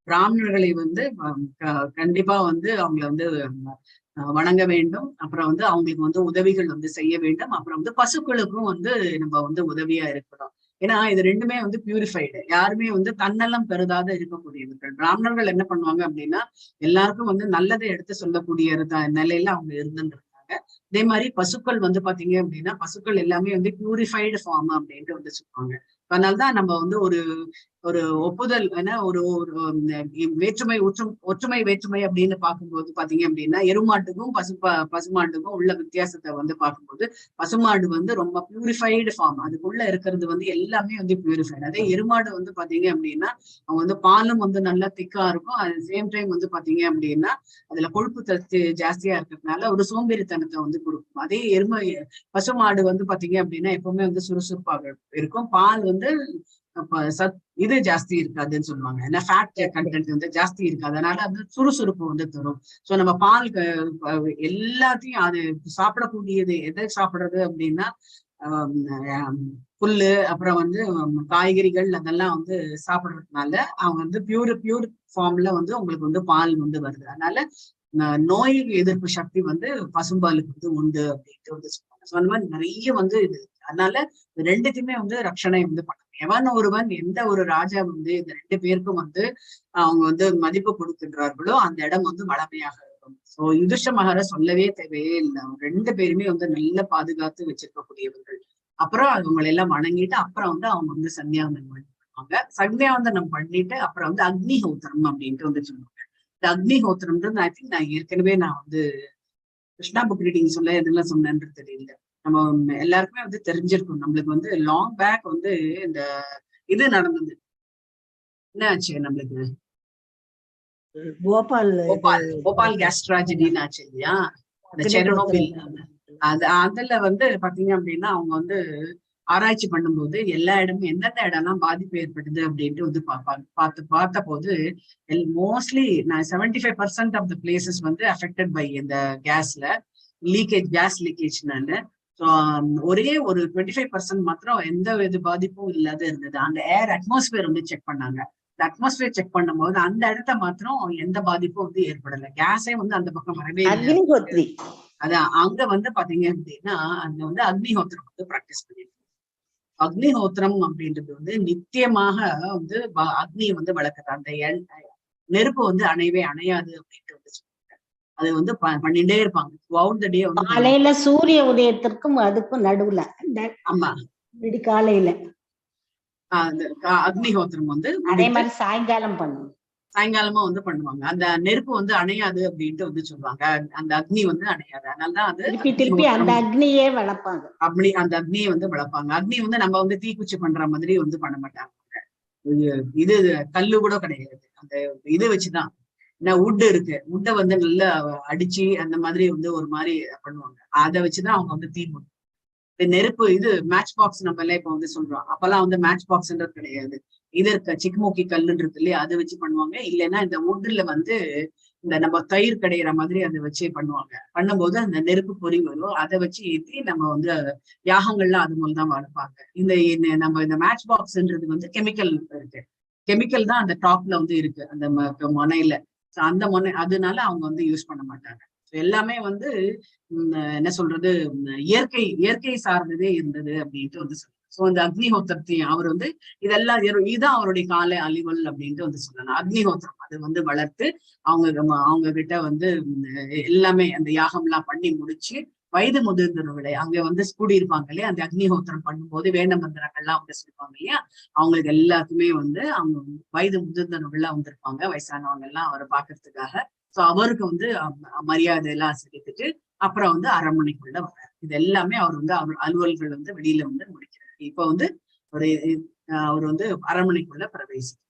பிராமணர்களை வந்து கண்டிப்பா வந்து அவங்களை வந்து வணங்க வேண்டும். அப்புறம் வந்து அவங்களுக்கு வந்து உதவிகள் வந்து செய்ய வேண்டும். அப்புறம் வந்து பசுக்களுக்கும் வந்து நம்ம வந்து உதவியா இருக்கணும். ஏன்னா இது ரெண்டுமே வந்து பியூரிஃபைடு. யாருமே வந்து தன்னெல்லாம் பெருதாத இருக்கக்கூடியவர்கள். பிராமணர்கள் என்ன பண்ணுவாங்க அப்படின்னா, எல்லாருக்கும் வந்து நல்லதை எடுத்து சொல்லக்கூடிய நிலையில அவங்க இருந்துருக்காங்க. அதே மாதிரி பசுக்கள் வந்து பாத்தீங்க அப்படின்னா, பசுக்கள் எல்லாமே வந்து பியூரிஃபைடு ஃபார்ம் அப்படின்ட்டு வந்து சொல்லுவாங்க. அதனால்தான் நம்ம வந்து ஒரு ஒப்புதல் ஒரு ஒற்றுமை வேற்றுமை அப்படின்னு பார்க்கும்போது பாத்தீங்க அப்படின்னா, எருமாட்டுக்கும் பசுமாட்டுக்கும் உள்ள வித்தியாசத்தை வந்து பார்க்கும்போது, பசுமாடு வந்து ரொம்ப பியூரிஃபைடு ஃபார்ம், அதுக்குள்ள இருக்கிறது வந்து எல்லாமே வந்து பியூரிஃபைடு. அதே எருமாடு வந்து பாத்தீங்க அப்படின்னா, அவங்க வந்து பாலும் வந்து நல்லா திக்கா இருக்கும். அட் சேம் டைம் வந்து பாத்தீங்க அப்படின்னா, அதுல கொழுப்பு சத்து ஜாஸ்தியா இருக்கிறதுனால ஒரு சோம்பேறித்தனத்தை வந்து கொடுக்கும். அதே பசுமாடு வந்து பாத்தீங்க அப்படின்னா எப்பவுமே வந்து சுறுசுறுப்பாக இருக்கும். பால் வந்து இது ஜாஸ்தி இருக்காதுன்னு சொல்லுவாங்க. ஏன்னா ஃபேட் கண்டென்ட் வந்து ஜாஸ்தி இருக்கு, அதனால வந்து சுறுசுறுப்பு வந்து தரும். சோ நம்ம பால் எல்லாத்தையும் அது சாப்பிடக்கூடியது எதை சாப்பிடுறது அப்படின்னா, புல்லு, அப்புறம் வந்து காய்கறிகள், அதெல்லாம் வந்து சாப்பிடுறதுனால அவங்க வந்து பியூர் ஃபார்ம்ல வந்து உங்களுக்கு வந்து பால் வந்து வருது. அதனால நோய் எதிர்ப்பு சக்தி வந்து பசும்பாலுக்கு வந்து உண்டு அப்படின்ட்டு வந்து சொல்லுவாங்க. ஸோ அந்த மாதிரி நிறைய வந்து இது. அதனால ரெண்டுத்தையுமே வந்து ரட்சணை வந்து பண்ணணும். எவன் ஒருவன், எந்த ஒரு ராஜா வந்து இந்த 2 பேருக்கும் வந்து அவங்க வந்து மதிப்பு கொடுக்கின்றார்களோ அந்த இடம் வந்து வளமையாக இருக்கும். ஸோ யுதிஷ்ட மகாராஜ் சொல்லவே தேவையே இல்லை. 2 பேருமே வந்து நல்லா பாதுகாத்து வச்சிருக்கக்கூடியவர்கள். அப்புறம் அவங்களை எல்லாம் வணங்கிட்டு அப்புறம் வந்து அவங்க வந்து சன்னியாவந்தனம் பண்ணுவாங்க. சன்னியாவந்தனம் பண்ணிட்டு அப்புறம் வந்து அக்னிஹோத்திரம் அப்படின்ட்டு வந்து சொல்லுவாங்க. இந்த அக்னிஹோத்திரம்ன்றது ஐ திங்க் நான் ஏற்கனவே வந்து கிருஷ்ணா புக் ரீடிங் சொல்ல எதுலாம் சொன்னேன்றது தெரியல. நம்ம எல்லாருக்குமே வந்து தெரிஞ்சிருக்கும். நம்மளுக்கு வந்து லாங் பேக் வந்து இந்த இது நடந்தது. என்ன ஆச்சு நம்மளுக்கு? போபால் கேஸ் ட்ராஜடின்னு ஆச்சு இல்லையா, அந்த செர்னோபில். அதுல வந்து பாத்தீங்க அப்படின்னா அவங்க வந்து ஆராய்ச்சி பண்ணும்போது எல்லா இடமும் எந்தெந்த இடம்லாம் பாதிப்பு ஏற்படுது அப்படின்ட்டு வந்து பார்த்த போது மோஸ்ட்லி 75% ஆஃப் த பிளேசஸ் வந்து அஃபெக்டட் பை இந்த கேஸ் லீக்கேஜ்னால. ஸோ ஒரே ஒரு 25% மாத்திரம் எந்த வித பாதிப்பும் இல்லாத இருந்தது. அந்த ஏர் அட்மாஸ்பியர் வந்து செக் பண்ணாங்க. இந்த அட்மாஸ்பியர் செக் பண்ணும்போது அந்த இடத்த மாத்திரம் எந்த பாதிப்பும் வந்து ஏற்படலை. கேஸே வந்து அந்த பக்கம் வரவே இல்லை. அதான் அங்க வந்து பாத்தீங்க அப்படின்னா அங்க வந்து அக்னிஹோத்திரம் வந்து பிராக்டிஸ் பண்ணிருக்காங்க. அக்னிஹோத்திரம் அப்படின்றது வந்து நித்தியமாக வந்து அக்னியை வந்து வளர்க்குறது. அந்த நெருப்பு வந்து அணையவே அணையாது அப்படின்ட்டு வந்து சொல்லுவாங்க. அது வந்து பண்ணிட்டே இருப்பாங்க throughout the day. வந்து காலையில சூரிய உதயத்திற்கும் அதுக்கும் நடுவுல ஆமா காலையில அக்னிஹோத்திரம் வந்து அதே மாதிரி சாயங்காலமும் வந்து பண்ணுவாங்க. அந்த நெருப்பு வந்து அணையாது அப்படின்ட்டு வந்து சொல்லுவாங்க. அந்த அக்னி வந்து அணையாது. அதனாலதான் அது திருப்பி அந்த அக்னியே வளர்ப்பாங்க. அப்படி அந்த அக்னியை வந்து வளர்ப்பாங்க. அக்னி வந்து நம்ம வந்து தீக்குச்சி பண்ற மாதிரி வந்து பண்ண மாட்டாங்க. இது கல்லு கூட கிடையாது. அந்த இது வச்சுதான், ஏன்னா வுட் இருக்கு, வுட்டை வந்து நல்லா அடிச்சு அந்த மாதிரி வந்து ஒரு மாதிரி பண்ணுவாங்க. அதை வச்சுதான் அவங்க வந்து தீ நெருப்பு. இது மேட்ச் பாக்ஸ் நம்ம எல்லாம் இப்ப வந்து சொல்றோம். அப்பெல்லாம் வந்து மேட்ச் பாக்ஸ்ன்றது கிடையாது. இதற்கு சிக்மோக்கி கல்லுன்னு இருக்கு இல்லையா, அதை வச்சு பண்ணுவாங்க. இல்லைன்னா இந்த வுட்ல வந்து இந்த நம்ம தயிர் கடையிற மாதிரி அதை வச்சே பண்ணுவாங்க. பண்ணும்போது அந்த நெருப்பு பொறி வரும், அதை வச்சு ஏற்றி நம்ம வந்து யாகங்கள்லாம் அது மூலம் தான் வளர்ப்பாங்க. நம்ம இந்த மேட்ச் பாக்ஸ்ன்றது வந்து கெமிக்கல் இருக்கு, கெமிக்கல் தான் அந்த டாப்ல வந்து இருக்கு அந்த முனையில. அந்த முனை அதனால அவங்க வந்து யூஸ் பண்ண மாட்டாங்க. எல்லாமே வந்து என்ன சொல்றது, இயற்கை சார்ந்ததே இருந்தது அப்படின்ட்டு வந்து சொல்லுவாங்க. சோ இந்த அக்னிஹோத்திரத்தை அவர் வந்து இதெல்லாம் இதுதான் அவருடைய கால அழிவல் அப்படின்ட்டு வந்து சொல்லலாம். அக்னிஹோத்திரம் அது வந்து வளர்த்து அவங்க கிட்ட வந்து எல்லாமே அந்த யாகம் எல்லாம் பண்ணி முடிச்சு வயது முதிர்ந்தவர்களை அங்க வந்து கூடியிருப்பாங்க இல்லையா, அந்த அக்னிஹோத்திரம் பண்ணும்போது வேண்ட மந்திரங்கள்லாம் அவங்க சொல்லுவாங்க இல்லையா, அவங்களுக்கு எல்லாத்துக்குமே வந்து அவங்க வயது முதிர்ந்தவர்கள்லாம் வந்திருப்பாங்க, வயசானவங்க எல்லாம் அவரை பாக்குறதுக்காக. சோ அவருக்கு வந்து மரியாதை எல்லாம் செலுத்திட்டு அப்புறம் வந்து அரண்மனைக்குள்ள வர்றாரு. இது எல்லாமே அவர் வந்து அவர் அலுவல்கள் வந்து வெளியில வந்து முடிக்கிறார். இப்ப வந்து அவர் வந்து அரண்மனைக்குள்ள பிரவேசிக்கிறார்.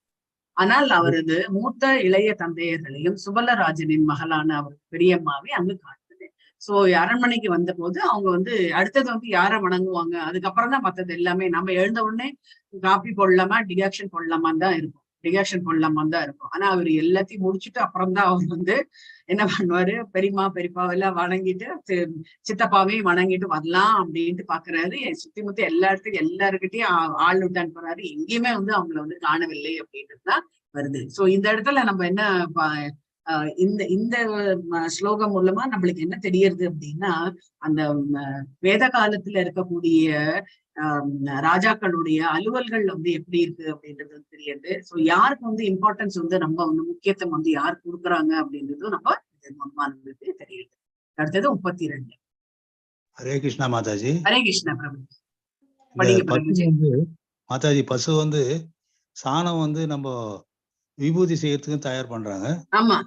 ஆனால் அவரது மூத்த இளைய தந்தையர்களையும் சுபலராஜனின் மகளான அவர் பெரியம்மாவை அங்கு காட்டுது. சோ அரண்மனைக்கு வந்த போது அவங்க வந்து அடுத்தது வந்து யாரை வணங்குவாங்க, அதுக்கப்புறம் தான் மத்தது எல்லாமே. நம்ம எழுந்த உடனே காப்பி போடலாமா டிகாக்ஷன் போடலாமான்னு தான் இருக்கும், டிகாக்ஷன் போடலாமான்னு தான் இருக்கும். ஆனா அவர் எல்லாத்தையும் முடிச்சுட்டு அப்புறம் தான் அவர் வந்து என்ன பண்ணுவாரு, பெரியம்மா பெரியப்பாவெல்லாம் வணங்கிட்டு சித்தப்பாவையும் வணங்கிட்டு வரலாம் அப்படின்ட்டு பாக்குறாரு. சுத்தி முத்தி எல்லா இடத்துக்கும் எல்லாருக்கிட்டையும் ஆள் விட்டு அனுப்புறாரு. எங்கேயுமே வந்து அவங்கள வந்து காணவில்லை அப்படின்றதுதான் வருது. சோ இந்த இடத்துல நம்ம என்ன இந்த இந்த ஸ்லோகம் மூலமா நம்மளுக்கு என்ன தெரியறது அப்படின்னா, அந்த வேத காலத்துல இருக்கக்கூடிய ராஜாக்களுடைய அலுவல்கள் வந்து எப்படி இருக்கு அப்படின்றது தெரியுது. சோ யாருக்கு வந்து இம்பார்ட்டன்ஸ் வந்து நம்ம வந்து முக்கியத்துவம் வந்து யார் கொடுக்குறாங்க அப்படின்றதும் நம்ம நம்மளுக்கு தெரியுது. அடுத்தது 32. ஹரே கிருஷ்ணா மாதாஜி. ஹரே கிருஷ்ணா பிரபு. மாதாஜி பசு வந்து சாணம் வந்து நம்ம விபூதி செய்யறதுக்கும் தயார் பண்றாங்க. ஆமா,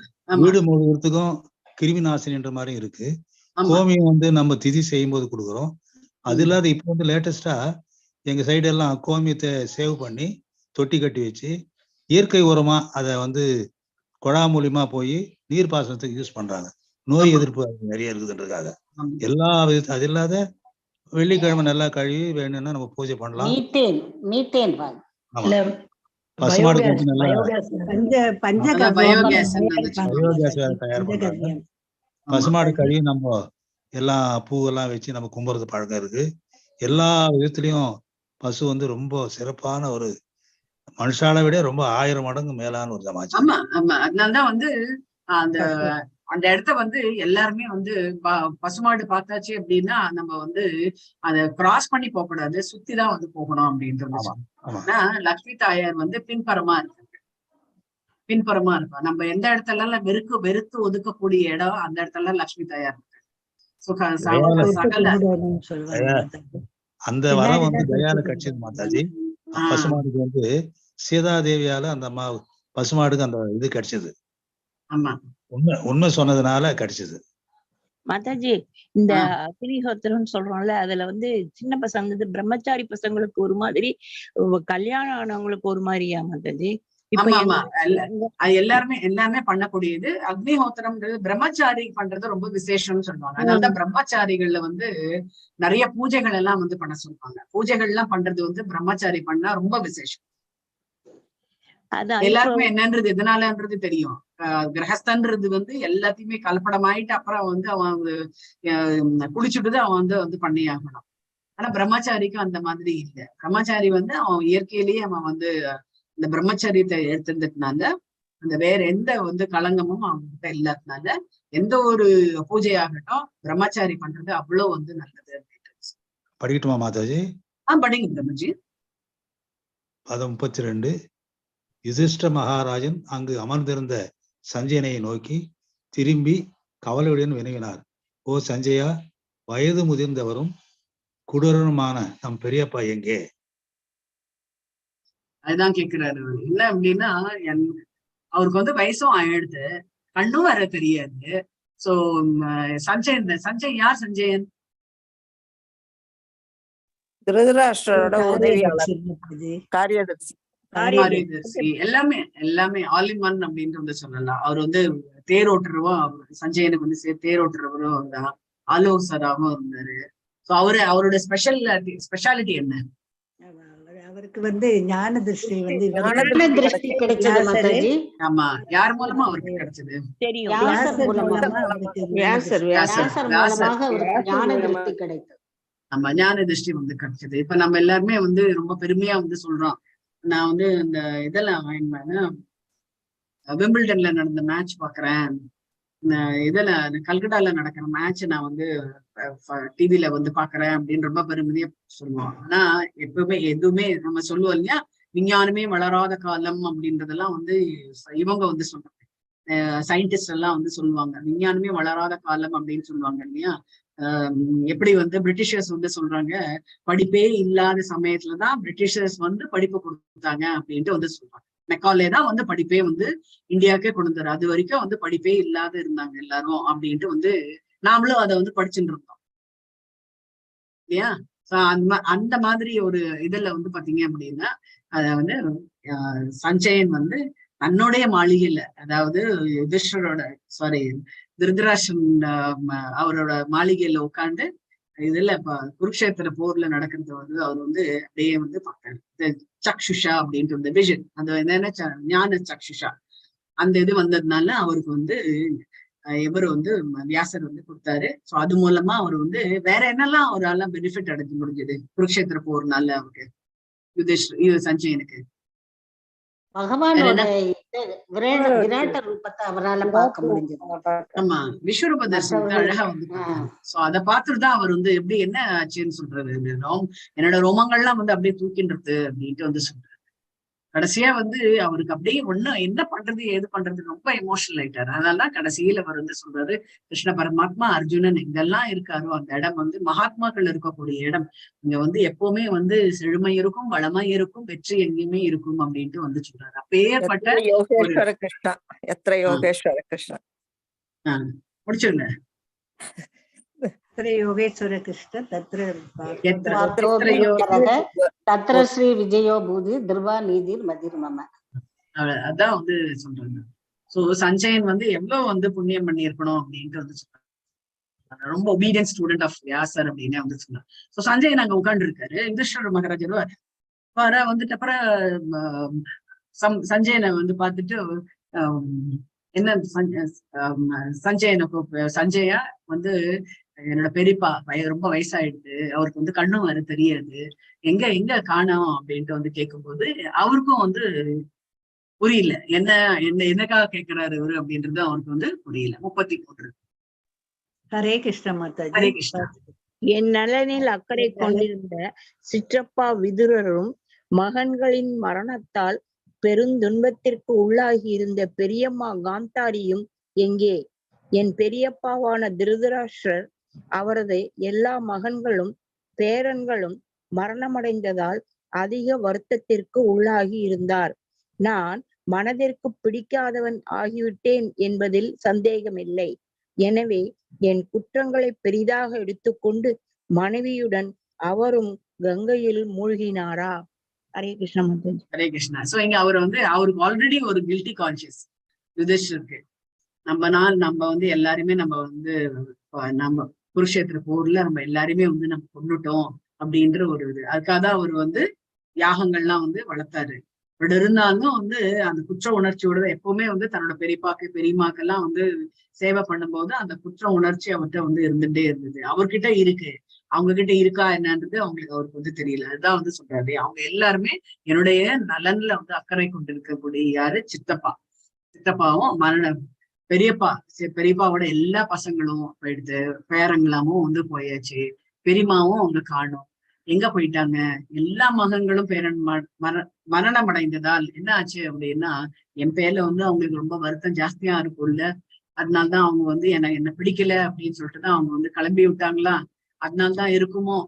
வீடு முழுவதுக்கும் கிருமி நாசினின்ற மாதிரி இருக்கு. கோமியம் வந்து நம்ம திதி செய்யும் போது கொடுக்குறோம். அது இல்லாத இப்ப வந்து லேட்டஸ்டா எங்க சைடு எல்லாம் கோமியத்தை சேவ் பண்ணி தொட்டி கட்டி வச்சு இயற்கை உரமா அதை வந்து குழா மூலியமா போய் நீர் பாசனத்துக்கு யூஸ் பண்றாங்க. நோய் எதிர்ப்பு நிறைய இருக்குதுன்றதுக்காக. எல்லா விதத்தையும் அது இல்லாத வெள்ளிக்கிழமை நல்லா கழுவி வேணும்னா நம்ம பூஜை பண்ணலாம். பசுமாடு பயோகேஸ் தயார் பண்றாங்க. பசுமாடு கழுவி நம்ம எல்லாம் பூவெல்லாம் வச்சு நம்ம கும்புறது பழக்கம் இருக்கு. எல்லா விதத்திலையும் பசு வந்து ரொம்ப சிறப்பான ஒரு மனுஷால விட ரொம்ப 1000 மடங்கு மேலான ஒரு சமாச்சாரம். ஆமா ஆமா, அதனாலதான் வந்து அந்த இடத்த வந்து எல்லாருமே வந்து பசுமாடு பார்த்தாச்சு அப்படின்னா நம்ம வந்து அதை கிராஸ் பண்ணி போக கூடாது, சுத்திதான் வந்து போகணும் அப்படின்றது. ஆனா லக்ஷ்மி தாயார் வந்து பின்புறமா இருக்கும். நம்ம எந்த இடத்துல எல்லாம் வெறுத்து ஒதுக்கக்கூடிய இடம் அந்த இடத்துல லக்ஷ்மி தாயார் அந்த வரம் வந்து தயால கிடைச்சது மாதாஜி. பசுமாடுக்கு வந்து சீதாதேவியால அந்த பசுமாடுக்கு அந்த இது கிடைச்சது. ஆமா, உண்மை சொன்னதுனால கிடைச்சது. மாதாஜி இந்த அக்னிஹோத்திரம் சொல்றோம்ல, அதுல வந்து சின்ன பசங்க பிரம்மச்சாரி பசங்களுக்கு ஒரு மாதிரி, கல்யாணம் ஆனவங்களுக்கு ஒரு மாதிரியா மாதாஜி? எல்லாமே பண்ணக்கூடியது. அக்னிஹோத்திரம்ன்றது பிரம்மச்சாரி பண்றது ரொம்ப விசேஷம்னு சொல்லுவாங்க. அதனாலதான் பிரம்மச்சாரிகள்ல வந்து நிறைய பூஜைகள் எல்லாம் வந்து பண்ண சொல்லுவாங்க. பூஜைகள் எல்லாம் பண்றது வந்து பிரம்மச்சாரி பண்ணா ரொம்ப விசேஷம். எல்லாருக்குமே என்னன்றது எதனாலன்றது தெரியும். கிரகஸ்தன்றது வந்து எல்லாத்தையுமே கலப்படமாயிட்டு அப்புறம் வந்து அவன் குளிச்சுட்டு அவன் வந்து பண்ணி ஆகணும். ஆனா பிரம்மச்சாரிக்கும் அந்த மாதிரி இல்லை. பிரம்மச்சாரி வந்து அவன் இயற்கையிலேயே அவன் வந்து இந்த பிரம்மச்சரியத்தை எடுத்திருந்ததுனால அந்த வேற எந்த வந்து களங்கமும் அவங்ககிட்ட இல்லாததுனால எந்த ஒரு பூஜையாகட்டும் பிரம்மச்சாரி பண்றது அவ்வளவு வந்து நல்லது அப்படின்ட்டு. படிக்கட்டுமா மாதாஜி? படிங்க பிரம்மஜி. பதம் 32. யுதிஷ்ட மகாராஜன் அங்கு அமர்ந்திருந்த சஞ்சயனை நோக்கி திரும்பி கவலையுடன் வினவினார். ஓ சஞ்சயா, வயது முதிர்ந்தவரும் குடூரனுமான நம் பெரியப்பா எங்கே? அதுதான் கேக்குறாரு. என்ன அப்படின்னா, அவருக்கு வந்து வயசும் ஆயிடுது, கண்ணும் வர தெரியாது. சோ சஞ்சய் யார்? சஞ்சயன் திருதராஷ்டிரரோட உதவியாளர், காரியதர்சி. எல்லாமே ஆல் இன் ஒன் அப்படின்னு சொல்லலாம். அவர் வந்து தேரோட்டுறவும், சஞ்சயனுக்கு வந்து தேரோட்டுறவரும் தான், ஆலோசராகவும் இருந்தாரு. சோ அவரோட ஸ்பெஷாலிட்டி என்ன? அவருக்கு வந்து ஞான திருஷ்டி வந்து ஞான திருஷ்டி கிடைச்சது மாதாஜி. ஆமா, யார் மூலமா அவருக்கு கிடைச்சது? தெரியும். வியாசர் மூலமா அவருக்கு வியாசர் வியாசர் மூலமாக அவருக்கு ஞான திருஷ்டி கிடைத்தது. நம்ம ஞான திருஷ்டி வந்து கிடைச்சது. இப்ப நம்ம எல்லாருமே வந்து ரொம்ப பெருமையா வந்து சொல்றோம். நான் வந்து இந்த இதெல்லாம் விம்பிள்டன்ல நடந்த மேட்ச் பாக்குறேன், இதுல கல்கட்டால நடக்கிற மேட்ச் நான் வந்து டிவில வந்து பாக்குறேன் அப்படின்னு ரொம்ப பெருமையா சொல்லுவோம். ஆனா எப்பவுமே எதுவுமே நம்ம சொல்லுவோம் இல்லையா, விஞ்ஞானமே வளராத காலம் அப்படின்றதெல்லாம் வந்து இவங்க வந்து சொல்றாங்க, சயின்டிஸ்ட் எல்லாம் வந்து சொல்லுவாங்க விஞ்ஞானமே வளராத காலம் அப்படின்னு சொல்லுவாங்க இல்லையா. எப்படி வந்து பிரிட்டிஷர்ஸ் வந்து சொல்றாங்க, படிப்பே இல்லாத சமயத்துலதான் பிரிட்டிஷர்ஸ் வந்து படிப்பு கொடுத்தாங்க அப்படின்ட்டு வந்து சொல்றாங்க. மெக்காலே தான் வந்து படிப்பே வந்து இந்தியாவுக்கே கொண்டு வந்தாரு. அது வரைக்கும் வந்து படிப்பே இல்லாத இருந்தாங்க எல்லாரும் அப்படின்ட்டு வந்து நாமளும் அதை வந்து படிச்சுட்டு இருந்தோம் இல்லையா. அந்த மாதிரி ஒரு இதுல வந்து பாத்தீங்க அப்படின்னா அத வந்து சஞ்சயன் வந்து தன்னுடைய மாளிகையில, அதாவது திருதராஷ்டிரன் அவரோட மாளிகையில உட்காந்து இதுல குருக்ஷேத்திர போர்ல நடக்கிறது வந்து அவர் வந்து அப்படியே வந்து பார்த்தாரு. சக்ஷுஷா அப்படின்ட்டு விஷன், அந்த என்னென்ன ஞான சக்ஷுஷா அந்த இது வந்ததுனால அவருக்கு வந்து இவர் வந்து வியாசர் வந்து கொடுத்தாரு. சோ அது மூலமா அவர் வந்து வேற என்னெல்லாம் அவரால பெனிஃபிட் அடைஞ்சு முடிஞ்சது குருக்ஷேத்திர போர்னால அவருக்கு சஞ்சயனுக்கு? பகவானோட விராட்ட ரூபத்தை அவரால பார்க்க முடிஞ்சது. ஆமா, விஸ்வரூப தரிசனத்தை அழகா வந்து சோ அதை பார்த்துட்டுதான் அவர் வந்து எப்படி என்ன ஆச்சுன்னு சொல்றாரு, என்னோட ரோமங்கள்லாம் வந்து அப்படியே தூக்கின்றது அப்படின்ட்டு வந்து சொல்றாரு. கடைசியா வந்து அவருக்கு அப்படியே ஒண்ணும் என்ன பண்றது ஏது பண்றது ரொம்ப எமோஷனல் ஆயிட்டாரு. அதனாலதான் கடைசியில அவர் வந்து சொல்றாரு, கிருஷ்ண பரமாத்மா அர்ஜுனன் எங்கெல்லாம் இருக்காரோ அந்த இடம் வந்து மகாத்மாக்கள் இருக்கக்கூடிய இடம், இங்க வந்து எப்பவுமே வந்து செழுமை இருக்கும், வளமை இருக்கும், வெற்றி எங்கேயுமே இருக்கும் அப்படின்ட்டு வந்து சொல்றாரு. அப்பேற்பட்ட யோகேஸ்வர கிருஷ்ணா, எத்திர யோகேஸ்வர கிருஷ்ணா. முடிச்சுங்க. யோகேஸ்வர கிருஷ்ண தத்ர ஸ்ரீ விஜயோ பூதி துர்வா நீதிர் மதிர் மம. அதான் வந்து சொல்றாங்க. சோ சஞ்சயன் வந்து எவ்வளவு வந்து புண்ணியம் பண்ணியிருக்கணும் அப்படின்ட்டு வந்து சொல்றாங்க. ரொம்ப ஒபீடியன்ட் ஸ்டூடெண்ட் ஆஃப் வியாசர் அப்படின்னு வந்து சொன்னார். சோ சஞ்சயன் அங்க உட்கார்ந்து இருக்காரு. யுதிஷ்டிர மகாராஜர் வர வந்துட்டு அப்புறம் சஞ்சயனை வந்து பார்த்துட்டு என்ன சஞ்சயா வந்து என்னோட பெரியப்பா ரொம்ப வயசாயிடுது, அவருக்கு வந்து கண்ணும் வேற தெரியாது, எங்க காணோம் அப்படின்ட்டு வந்து கேட்கும்போது அவருக்கும் வந்து புரியல, என்னக்காக கேட்கிறாரு இவரு அப்படின்றது அவருக்கு வந்து புரியல. 33. ஹரே கிருஷ்ண மாதாஜி. ஹரே கிருஷ்ணா. என் நலனில் அக்கறை கொண்டிருந்த சிற்றப்பா விதுரரும் மகன்களின் மரணத்தால் பெருந்துன்பத்திற்கு உள்ளாகி இருந்த பெரியம்மா காந்தாரியும் எங்கே? என் பெரியப்பாவான திருதராஷ்டிரர் அவரது எல்லா மகன்களும் பேரன்களும் மரணமடைந்ததால் அதிக வருத்தத்திற்கு உள்ளாகி இருந்தார். நான் மனதிற்கு பிடிக்காதவன் ஆகிவிட்டேன் என்பதில் சந்தேகமில்லை. எனவே என் குற்றங்களை பெரிதாக எடுத்துக்கொண்டு மனைவியுடன் அவரும் கங்கையில் மூழ்கினாரா? ஹரே கிருஷ்ணா மாதாஜி. ஹரே கிருஷ்ணா. சோ இங்க அவர் வந்து அவருக்கு ஆல்ரெடி ஒரு கில்ட்டி கான்சியஸ் யுதிஷ்டிருக்கு. நம்ம வந்து எல்லாருமே நம்ம குருக்ஷேத்திர போர்ல நம்ம எல்லாருமே வந்து நம்ம கொண்டுட்டோம் அப்படின்ற ஒரு இது. அதுக்காக தான் அவர் வந்து யாகங்கள்லாம் வந்து வளர்த்தாரு. பட் இருந்தாலும் வந்து அந்த குற்ற உணர்ச்சியோட எப்பவுமே வந்து தன்னோட பெரியம்மாக்கெல்லாம் வந்து சேவை பண்ணும்போது அந்த குற்ற உணர்ச்சி அவர்கிட்ட வந்து இருந்துட்டே இருந்தது. அவர்கிட்ட இருக்கு, அவங்க கிட்ட இருக்கா என்னன்றது அவருக்கு வந்து தெரியல. அதுதான் வந்து சொல்றாரு, அவங்க எல்லாருமே என்னுடைய நலன்ல வந்து அக்கறை கொண்டு இருக்கக்கூடிய யாரு, சித்தப்பாவும் பெரியப்பாவோட எல்லா பசங்களும் போயிடுது, பேரங்களாமும் வந்து போயாச்சு, பெரியமாவும் அவங்க காணும், எங்க போயிட்டாங்க? எல்லா மகன்களும் மரணம் அடைந்ததால் என்ன ஆச்சு அப்படின்னா, என் பேர்ல வந்து அவங்களுக்கு ரொம்ப வருத்தம் ஜாஸ்தியா இருக்கும்ல, அதனால்தான் அவங்க வந்து என்ன பிடிக்கல அப்படின்னு சொல்லிட்டுதான் அவங்க வந்து கிளம்பி விட்டாங்களா, அதனால்தான் இருக்குமோ.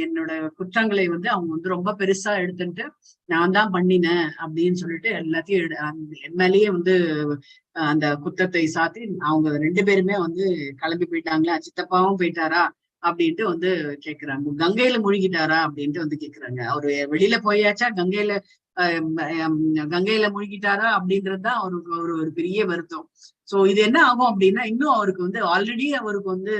என்னோட குற்றங்களை வந்து அவங்க வந்து ரொம்ப பெருசா எடுத்துட்டு நான் தான் பண்ணினேன் அப்படின்னு சொல்லிட்டு எல்லாத்தையும் என் மேலேயே வந்து அந்த குற்றத்தை சாத்தி அவங்க 2 பேருமே வந்து கிளம்பி போயிட்டாங்களா, சித்தப்பாவும் போயிட்டாரா அப்படின்ட்டு வந்து கேக்குறாங்க. கங்கையில மூழ்கிட்டாரா அப்படின்ட்டு வந்து கேக்குறாங்க. அவரு வெளியில போயாச்சா, கங்கையில மூழ்கிட்டாரா அப்படின்றதுதான் அவருக்கு ஒரு பெரிய வருத்தம். சோ இது என்ன ஆகும் அப்படின்னா, இன்னும் அவருக்கு வந்து ஆல்ரெடி அவருக்கு வந்து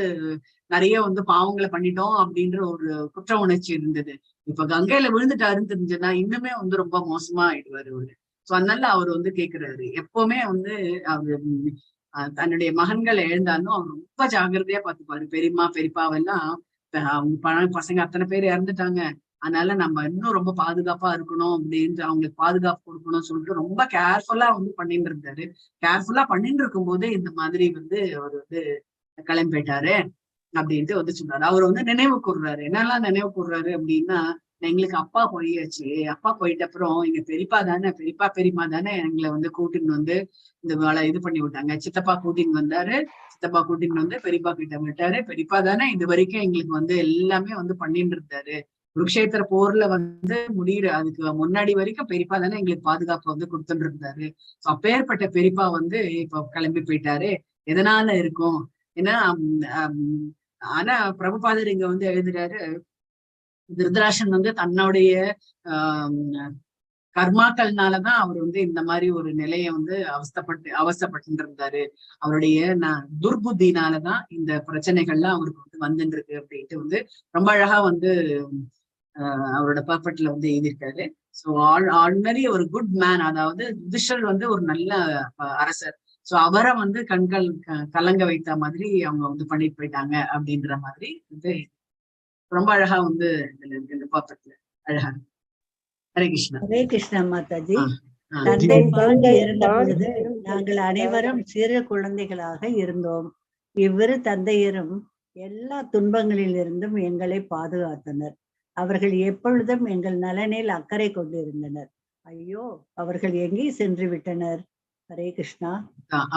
நிறைய வந்து பாவங்களை பண்ணிட்டோம் அப்படின்ற ஒரு குற்ற உணர்ச்சி இருந்தது. இப்ப கங்கையில விழுந்துட்டாருன்னு தெரிஞ்சுன்னா இன்னுமே வந்து ரொம்ப மோசமா ஆயிடுவாரு அவரு. சோ அதனால அவர் வந்து கேக்குறாரு, எப்பவுமே வந்து அவரு தன்னுடைய மகன்களை எழுந்தாலும் அவர் ரொம்ப ஜாகிரதையா பார்த்துப்பாரு. பெரியம்மா பெரியப்பாவெல்லாம் அவங்க பசங்க அத்தனை பேர் இறந்துட்டாங்க, அதனால நம்ம இன்னும் ரொம்ப பாதுகாப்பா இருக்கணும் அப்படின்ட்டு அவங்களுக்கு பாதுகாப்பு கொடுக்கணும்னு சொல்லிட்டு ரொம்ப கேர்ஃபுல்லா வந்து பண்ணிட்டு இருந்தாரு. கேர்ஃபுல்லா பண்ணிட்டு இருக்கும் போதே இந்த மாதிரி வந்து அவர் வந்து கிளம்பி போயிட்டாரு அப்படின்ட்டு வந்து சொன்னாரு. அவர் வந்து நினைவு கூர்றாரு. என்னெல்லாம் நினைவு கூர்றாரு அப்படின்னா, எங்களுக்கு அப்பா போயாச்சு, அப்பா போயிட்ட அப்புறம் எங்க பெரியப்பா பெரியம்மா தானே எங்களை வந்து கூட்டின்னு வந்து இந்த வேலை இது பண்ணி விட்டாங்க. சித்தப்பா கூட்டின்னு வந்தாரு, சித்தப்பா கூட்டின்னு வந்து பெரியப்பா கிட்ட விட்டாரு. பெரியப்பா தானே இது வரைக்கும் எங்களுக்கு வந்து எல்லாமே வந்து பண்ணிட்டு இருந்தாரு. குருக்ஷேத்திர போர்ல வந்து முடியுற அதுக்கு முன்னாடி வரைக்கும் பெரியப்பா தானே எங்களுக்கு பாதுகாப்பு வந்து கொடுத்துட்டு இருந்தாரு. அப்பேற்பட்ட பெரியப்பா வந்து இப்ப கிளம்பி போயிட்டாரு. எதனால இருக்கும்? ஏன்னா ஆனா பிரபுபாதர் இங்க வந்து எழுதுறாரு, திருதராஷன் வந்து தன்னுடைய கர்மாக்கள்னாலதான் அவர் வந்து இந்த மாதிரி ஒரு நிலையை வந்து அவஸ்தப்பட்டு இருந்தாரு. அவருடைய துர்புத்தினாலதான் இந்த பிரச்சனைகள்லாம் அவருக்கு வந்து வந்துட்டு இருக்கு அப்படின்ட்டு வந்து ரொம்ப அழகா வந்து அவரோட பர்பட்ல வந்து எழுதியிருக்காரு. ஸோ ஆல்ரெடி ஒரு குட் மேன், அதாவது யுதிஷ்டர் வந்து ஒரு நல்ல அரசர். சோ அவரை வந்து கண்கள் கலங்க வைத்த மாதிரி அவங்க வந்து பண்ணிட்டு போயிட்டாங்க அப்படின்ற மாதிரி வந்து ரொம்ப அழகா வந்து இதுல இருக்கு இந்த பர்பட்ல அழகா. ஹரே கிருஷ்ணா. ஹரே கிருஷ்ணா மாதாஜி. தந்தை பாண்டி இருந்த பொழுது நாங்கள் அனைவரும் சிறு குழந்தைகளாக இருந்தோம். இவ்விரு தந்தையரும் எல்லா துன்பங்களில் இருந்தும் எங்களை பாதுகாத்தனர். அவர்கள் எப்பொழுதும் எங்கள் நலனில் அக்கறை கொண்டிருந்தனர். ஐயோ, அவர்கள் எங்கே சென்று விட்டனர்? ஹரே கிருஷ்ணா.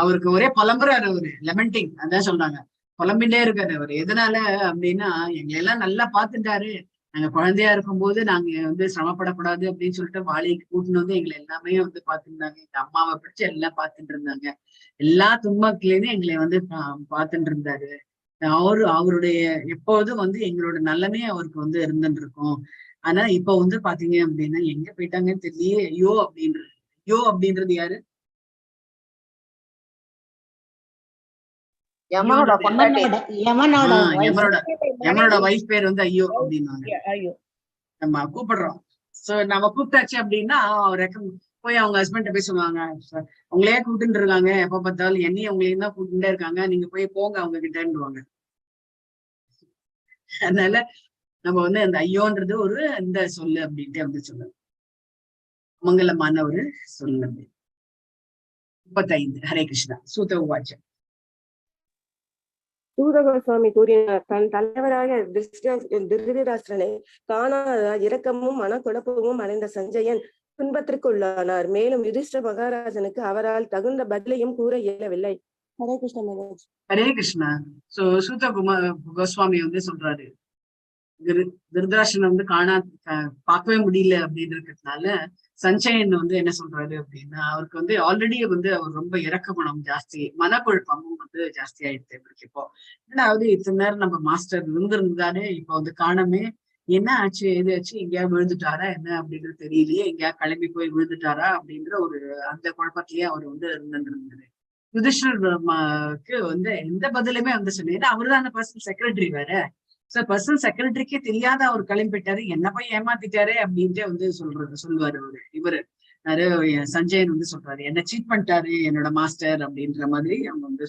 அவருக்கு ஒரே புலம்புறாரு, அவரு லெமெண்டிங், அதான் சொல்றாங்க, புலம்பிட்டே இருக்காரு அவரு. எதனால அப்படின்னா, எங்களை எல்லாம் நல்லா பாத்துட்டாரு. நாங்க குழந்தையா இருக்கும் போது நாங்க வந்து சிரமப்படக்கூடாது அப்படின்னு சொல்லிட்டு வாழைக்கு கூட்டின்னு வந்து எங்களை எல்லாமே வந்து பாத்துருந்தாங்க. எங்க அம்மாவை பிடிச்சு எல்லாம் பாத்துட்டு இருந்தாங்க. எல்லா துன்பத்திலேயுமே எங்களை வந்து பாத்துட்டு இருந்தாரு. அவருடைய எப்போதும் வந்து எங்களோட நல்லமே அவருக்கு வந்து இருந்துட்டு இருக்கும். ஆனா இப்ப வந்து பாத்தீங்க அப்படின்னா எங்க போயிட்டாங்கன்னு தெரியலையே. ஐயோ அப்படின்றது யாரு? யமனோட வைஃப் பேர் வந்து ஐயோ அப்படின்னாங்க. நம்ம கூப்பிடுறோம். சோ நம்ம கூப்பிட்டாச்சு அப்படின்னா போய் அவங்க ஹஸ்பண்ட போய் சொல்லுவாங்க, உங்களையே கூப்பிட்டு இருக்காங்க, எப்ப பார்த்தாலும் என்னையும் உங்களையும் தான் கூப்பிட்டுட்டே இருக்காங்க, நீங்க போய் போங்க அவங்க கிட்டன்னுவாங்க. அதனால நம்ம வந்து அந்த ஐயோன்றது ஒரு இந்த சொல்லு அப்படின்ட்டு வந்து சொல்லலாம், மங்களமான ஒரு சொல்லு. 35. ஹரே கிருஷ்ணா. சூத உவாச்ச. சூதகோஸ்வாமி கூறினார், தன் தலைவராக திருதராஷ்டிரனை காணாத இரக்கமும் மனக்குழப்பமும் அடைந்த சஞ்சயன் துன்பத்திற்குள்ளானார். மேலும் யுதிஷ்டிர மகாராஜனுக்கு அவரால் தகுந்த பதிலையும் கூற இயலவில்லை. ஹரே கிருஷ்ணா. ஹரே கிருஷ்ணா. சோ சூத கோஸ்வாமி வந்து சொல்றாரு, திருதராஷ்டிரனை வந்து பார்க்கவே முடியல அப்படின்றதுனால சஞ்சயன் வந்து என்ன சொல்றாரு அப்படின்னா, அவருக்கு வந்து ஆல்ரெடி வந்து அவர் ரொம்ப இறக்க குணம் ஜாஸ்தி, மனக்குழப்பமும் வந்து ஜாஸ்தி ஆயிடுச்சு இவருக்கு. இப்போ ஏன்னாவது இத்தனை நேரம் நம்ம மாஸ்டர் இருந்திருந்தாரு, இப்போ வந்து காணமே, என்ன ஆச்சு எது ஆச்சு, எங்கேயாவது விழுந்துட்டாரா என்ன அப்படின்றது தெரியலையே, எங்கேயாவது கிளம்பி போய் விழுந்துட்டாரா அப்படின்ற ஒரு அந்த குழப்பத்திலேயே அவர் வந்து இருந்துருந்தாரு. யுதிஷ்டருக்கு வந்து எந்த பதிலுமே வந்து சொன்னீங்க, அவரு தான் அந்த பர்சனல் செக்ரட்டரி வேற. சோ பர்சனல் செக்ரட்டரிக்கே தெரியாத அவர் கிளம்பிட்டாரு, என்ன போய் ஏமாத்திட்டாரு அப்படின்ட்டு வந்து சொல்லுவாரு அவரு. இவரு சஞ்சயன் வந்து சொல்றாரு, என்ன சீட் பண்ணிட்டாரு என்னோட மாஸ்டர் அப்படின்ற மாதிரி அவங்க வந்து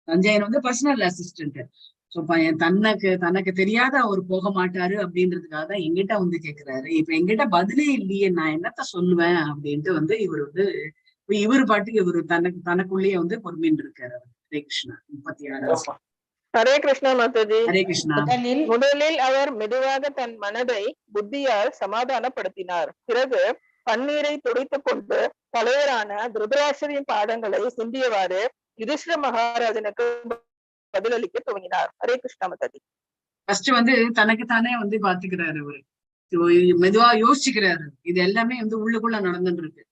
சஞ்சயன் வந்து பர்சனல் அசிஸ்டன்ட். சோ தனக்கு தெரியாத அவர் போக மாட்டாரு அப்படின்றதுக்காக தான் எங்கிட்ட வந்து கேக்குறாரு. இப்ப எங்கிட்ட பதிலே இல்லையே, நான் என்னத்த சொல்லுவேன் அப்படின்ட்டு வந்து இவர் வந்து இவரு பாட்டுக்கு இவரு தனக்குள்ளேயே வந்து பொறுமின்னு இருக்காரு. ஹரே கிருஷ்ணா. 36. ஹரே கிருஷ்ணா மாதாஜி. ஹரே கிருஷ்ணா. முதலில் அவர் மெதுவாக தன் மனதை புத்தியால் சமாதானப்படுத்தினார். பிறகு பன்னீரை துடைத்துக் கொண்டு தலைவரான திருதராஷ்டிரரின் பாதங்களை சிந்தியவாறு யுதிஷ்டிர மகாராஜனுக்கு பதிலளிக்க துவங்கினார். ஹரே கிருஷ்ணா மாதாஜி. ஃபர்ஸ்ட் வந்து தனக்குத்தானே வந்து பாத்துக்கிறாரு அவரு, மெதுவா யோசிச்சுக்கிறாரு. இது எல்லாமே வந்து உள்ளுக்குள்ள நடந்துட்டு இருக்கு.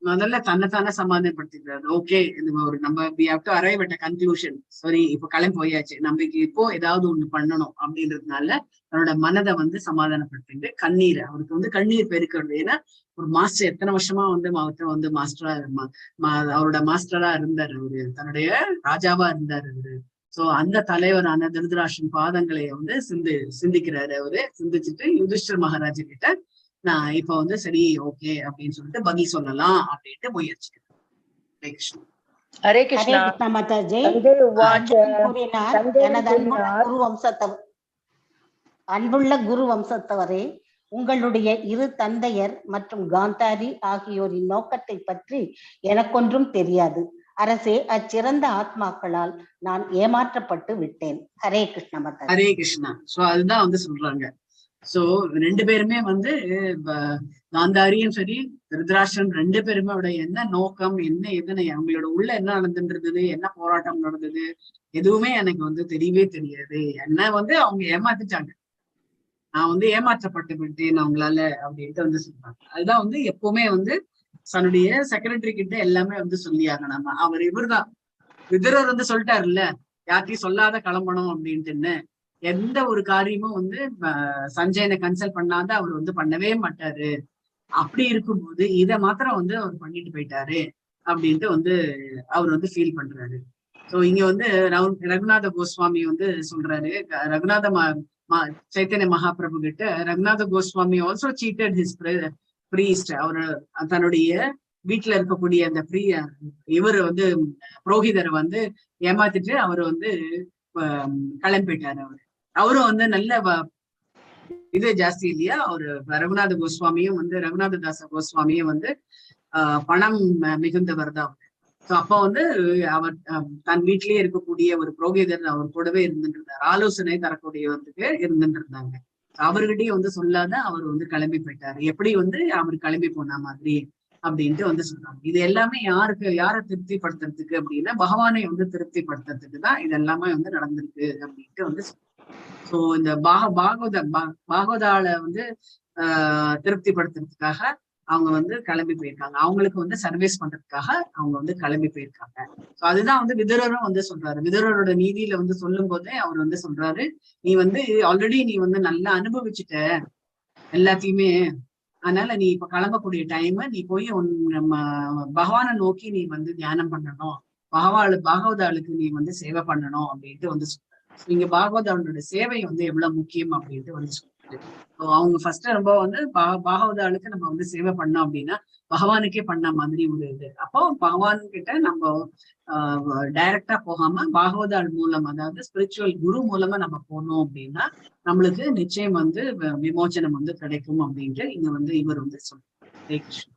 முதல்ல தன்னைத்தானே சமாதானப்படுத்திக்கிறாரு. ஓகே, இது ஒரு நம்ம we have to arrive at a conclusion. சரி, இப்ப கிளம்பி போயாச்சு, நமக்கு இப்போ ஏதாவது ஒண்ணு பண்ணணும் அப்படின்றதுனால தன்னோட மனதை வந்து சமாதானப்படுத்திட்டு கண்ணீர், அவருக்கு வந்து கண்ணீர் பெருக்கிறது. ஏன்னா ஒரு மாஸ்டர் எத்தனை வருஷமா வந்து வந்து மாஸ்டரா அவரோட மாஸ்டரா இருந்தாரு அவரு, தன்னுடைய ராஜாவா இருந்தாரு அவரு. சோ அந்த தலைவரான திருதராஷ்டிரன் பாதங்களை வந்து சிந்திக்கிறாரு. அவரு சிந்திச்சுட்டு யுதிஷ்டர் மகாராஜா கிட்ட நான் இப்ப வந்து சரி ஓகே அப்படின்னு சொல்லிட்டு பதில் சொல்லலாம் அப்படின்ட்டு முயற்சிக்கிறேன். ஹரே கிருஷ்ணா. ஹரே ஹரே கிருஷ்ணா. கிருஷ்ணா மாதாஜி. தந்தை உவாச்ச. கூறினார், தந்தை எனது அன்புள்ள குரு வம்சத்தவரே, உங்களுடைய இரு தந்தையர் மற்றும் காந்தாரி ஆகியோரின் நோக்கத்தை பற்றி எனக்கொன்றும் தெரியாது. அரசே, அச்சிறந்த ஆத்மாக்களால் நான் ஏமாற்றப்பட்டு விட்டேன். ஹரே கிருஷ்ணா மாதாஜி. ஹரே கிருஷ்ணா. சோ அதுதான் வந்து சொல்றாங்க. சோ 2 பேருமே வந்து காந்தாரியும் சரி திருதராஷ்டிரன் 2 பேருமே என்ன நோக்கம், என்ன எதுன்னு அவங்களோட உள்ள என்ன நடந்துன்றது, என்ன போராட்டம் நடந்தது எதுவுமே எனக்கு வந்து தெரியவே தெரியாது. என்ன வந்து அவங்க ஏமாத்திட்டாங்க, நான் வந்து ஏமாற்றப்பட்டு விட்டேன் அவங்களால அப்படின்ட்டு வந்து சொல்றாங்க. அதுதான் வந்து எப்பவுமே வந்து தன்னுடைய செக்ரட்டரி கிட்ட எல்லாமே வந்து சொல்லியாங்க. நம்ம அவர் இவர்தான் விதுரர் வந்து சொல்லிட்டாருல்ல, யார்கிட்டயும் சொல்லாத கிளம்பணும் அப்படின்ட்டுன்னு. எந்த ஒரு காரியமும் வந்து சஞ்சயனை கன்சல்ட் பண்ணாத அவர் வந்து பண்ணவே மாட்டாரு. அப்படி இருக்கும்போது இதை மாத்திரம் வந்து அவர் பண்ணிட்டு போயிட்டாரு அப்படின்ட்டு வந்து அவர் வந்து ஃபீல் பண்றாரு. சோ இங்க வந்து ரகுநாத கோஸ்வாமி வந்து சொல்றாரு, சைத்தன்ய மகாபிரபு கிட்ட Raghunatha Goswami also seated his priest. அவரு தன்னுடைய வீட்டுல இருக்கக்கூடிய அந்த இவர் வந்து புரோகிதரை வந்து ஏமாத்திட்டு அவரு வந்து கிளம்பிட்டாரு. அவரும் வந்து நல்ல இது ஜாஸ்தி இல்லையா, அவரு ரகுநாத கோஸ்வாமியும் வந்து ரகுநாததாச கோஸ்வாமியும் வந்து பணம் மிகுந்தவர் தான். சோ அப்ப வந்து அவர் தன் வீட்டிலேயே இருக்கக்கூடிய ஒரு புரோகிதர் அவர் கூடவே இருந்துட்டு இருந்தார், ஆலோசனை தரக்கூடியவருக்கு இருந்துட்டு இருந்தாங்க. அவர்கிட்டயும் வந்து சொல்லாத அவர் வந்து கிளம்பி போயிட்டாரு. எப்படி வந்து அவர் கிளம்பி போன மாதிரி அப்படின்ட்டு வந்து சொல்றாங்க. இது எல்லாமே யாரை திருப்திப்படுத்துறதுக்கு அப்படின்னா பகவானை வந்து திருப்திப்படுத்துறதுக்கு தான் இது எல்லாமே வந்து நடந்திருக்கு அப்படின்ட்டு வந்து சொல்றாங்க. சோ இந்த பாகவதால வந்து திருப்திப்படுத்துறதுக்காக அவங்க வந்து கிளம்பி போயிருக்காங்க. அவங்களுக்கு வந்து சர்வீஸ் பண்றதுக்காக அவங்க வந்து கிளம்பி போயிருக்காங்க. சோ அதுதான் வந்து விதுரரும் வந்து சொல்றாரு. விதுரரோட நீதியில வந்து சொல்லும் போதே அவர் வந்து சொல்றாரு, நீ வந்து ஆல்ரெடி நீ வந்து நல்லா அனுபவிச்சுட்ட எல்லாத்தையுமே, அதனால நீ இப்ப கிளம்பக்கூடிய டைம் நீ போய் நம்ம பகவானை நோக்கி நீ வந்து தியானம் பண்ணணும், பாகவதாளுக்கு நீ வந்து சேவை பண்ணணும் அப்படின்ட்டு வந்து சொல்றாரு. இங்க பாகவதாளோட சேவை வந்து எவ்வளவு முக்கியம் அப்படின்ட்டு வந்து சொல்றாரு. அவங்க ஃபர்ஸ்ட் ரொம்ப வந்து பாகவதாளுக்கு நம்ம வந்து சேவை பண்ணோம் அப்படின்னா பகவானுக்கே பண்ண மாதிரி ஒரு இது. அப்போ பகவான் கிட்ட நம்ம டைரக்டா போகாம பாகவதாள் மூலம், அதாவது ஸ்பிரிச்சுவல் குரு மூலமா நம்ம போனோம் அப்படின்னா நம்மளுக்கு நிச்சயம் வந்து விமோச்சனம் வந்து கிடைக்கும் அப்படின்ட்டு இங்க வந்து இவர் வந்து சொல்றாரு. ஹரே கிருஷ்ணா.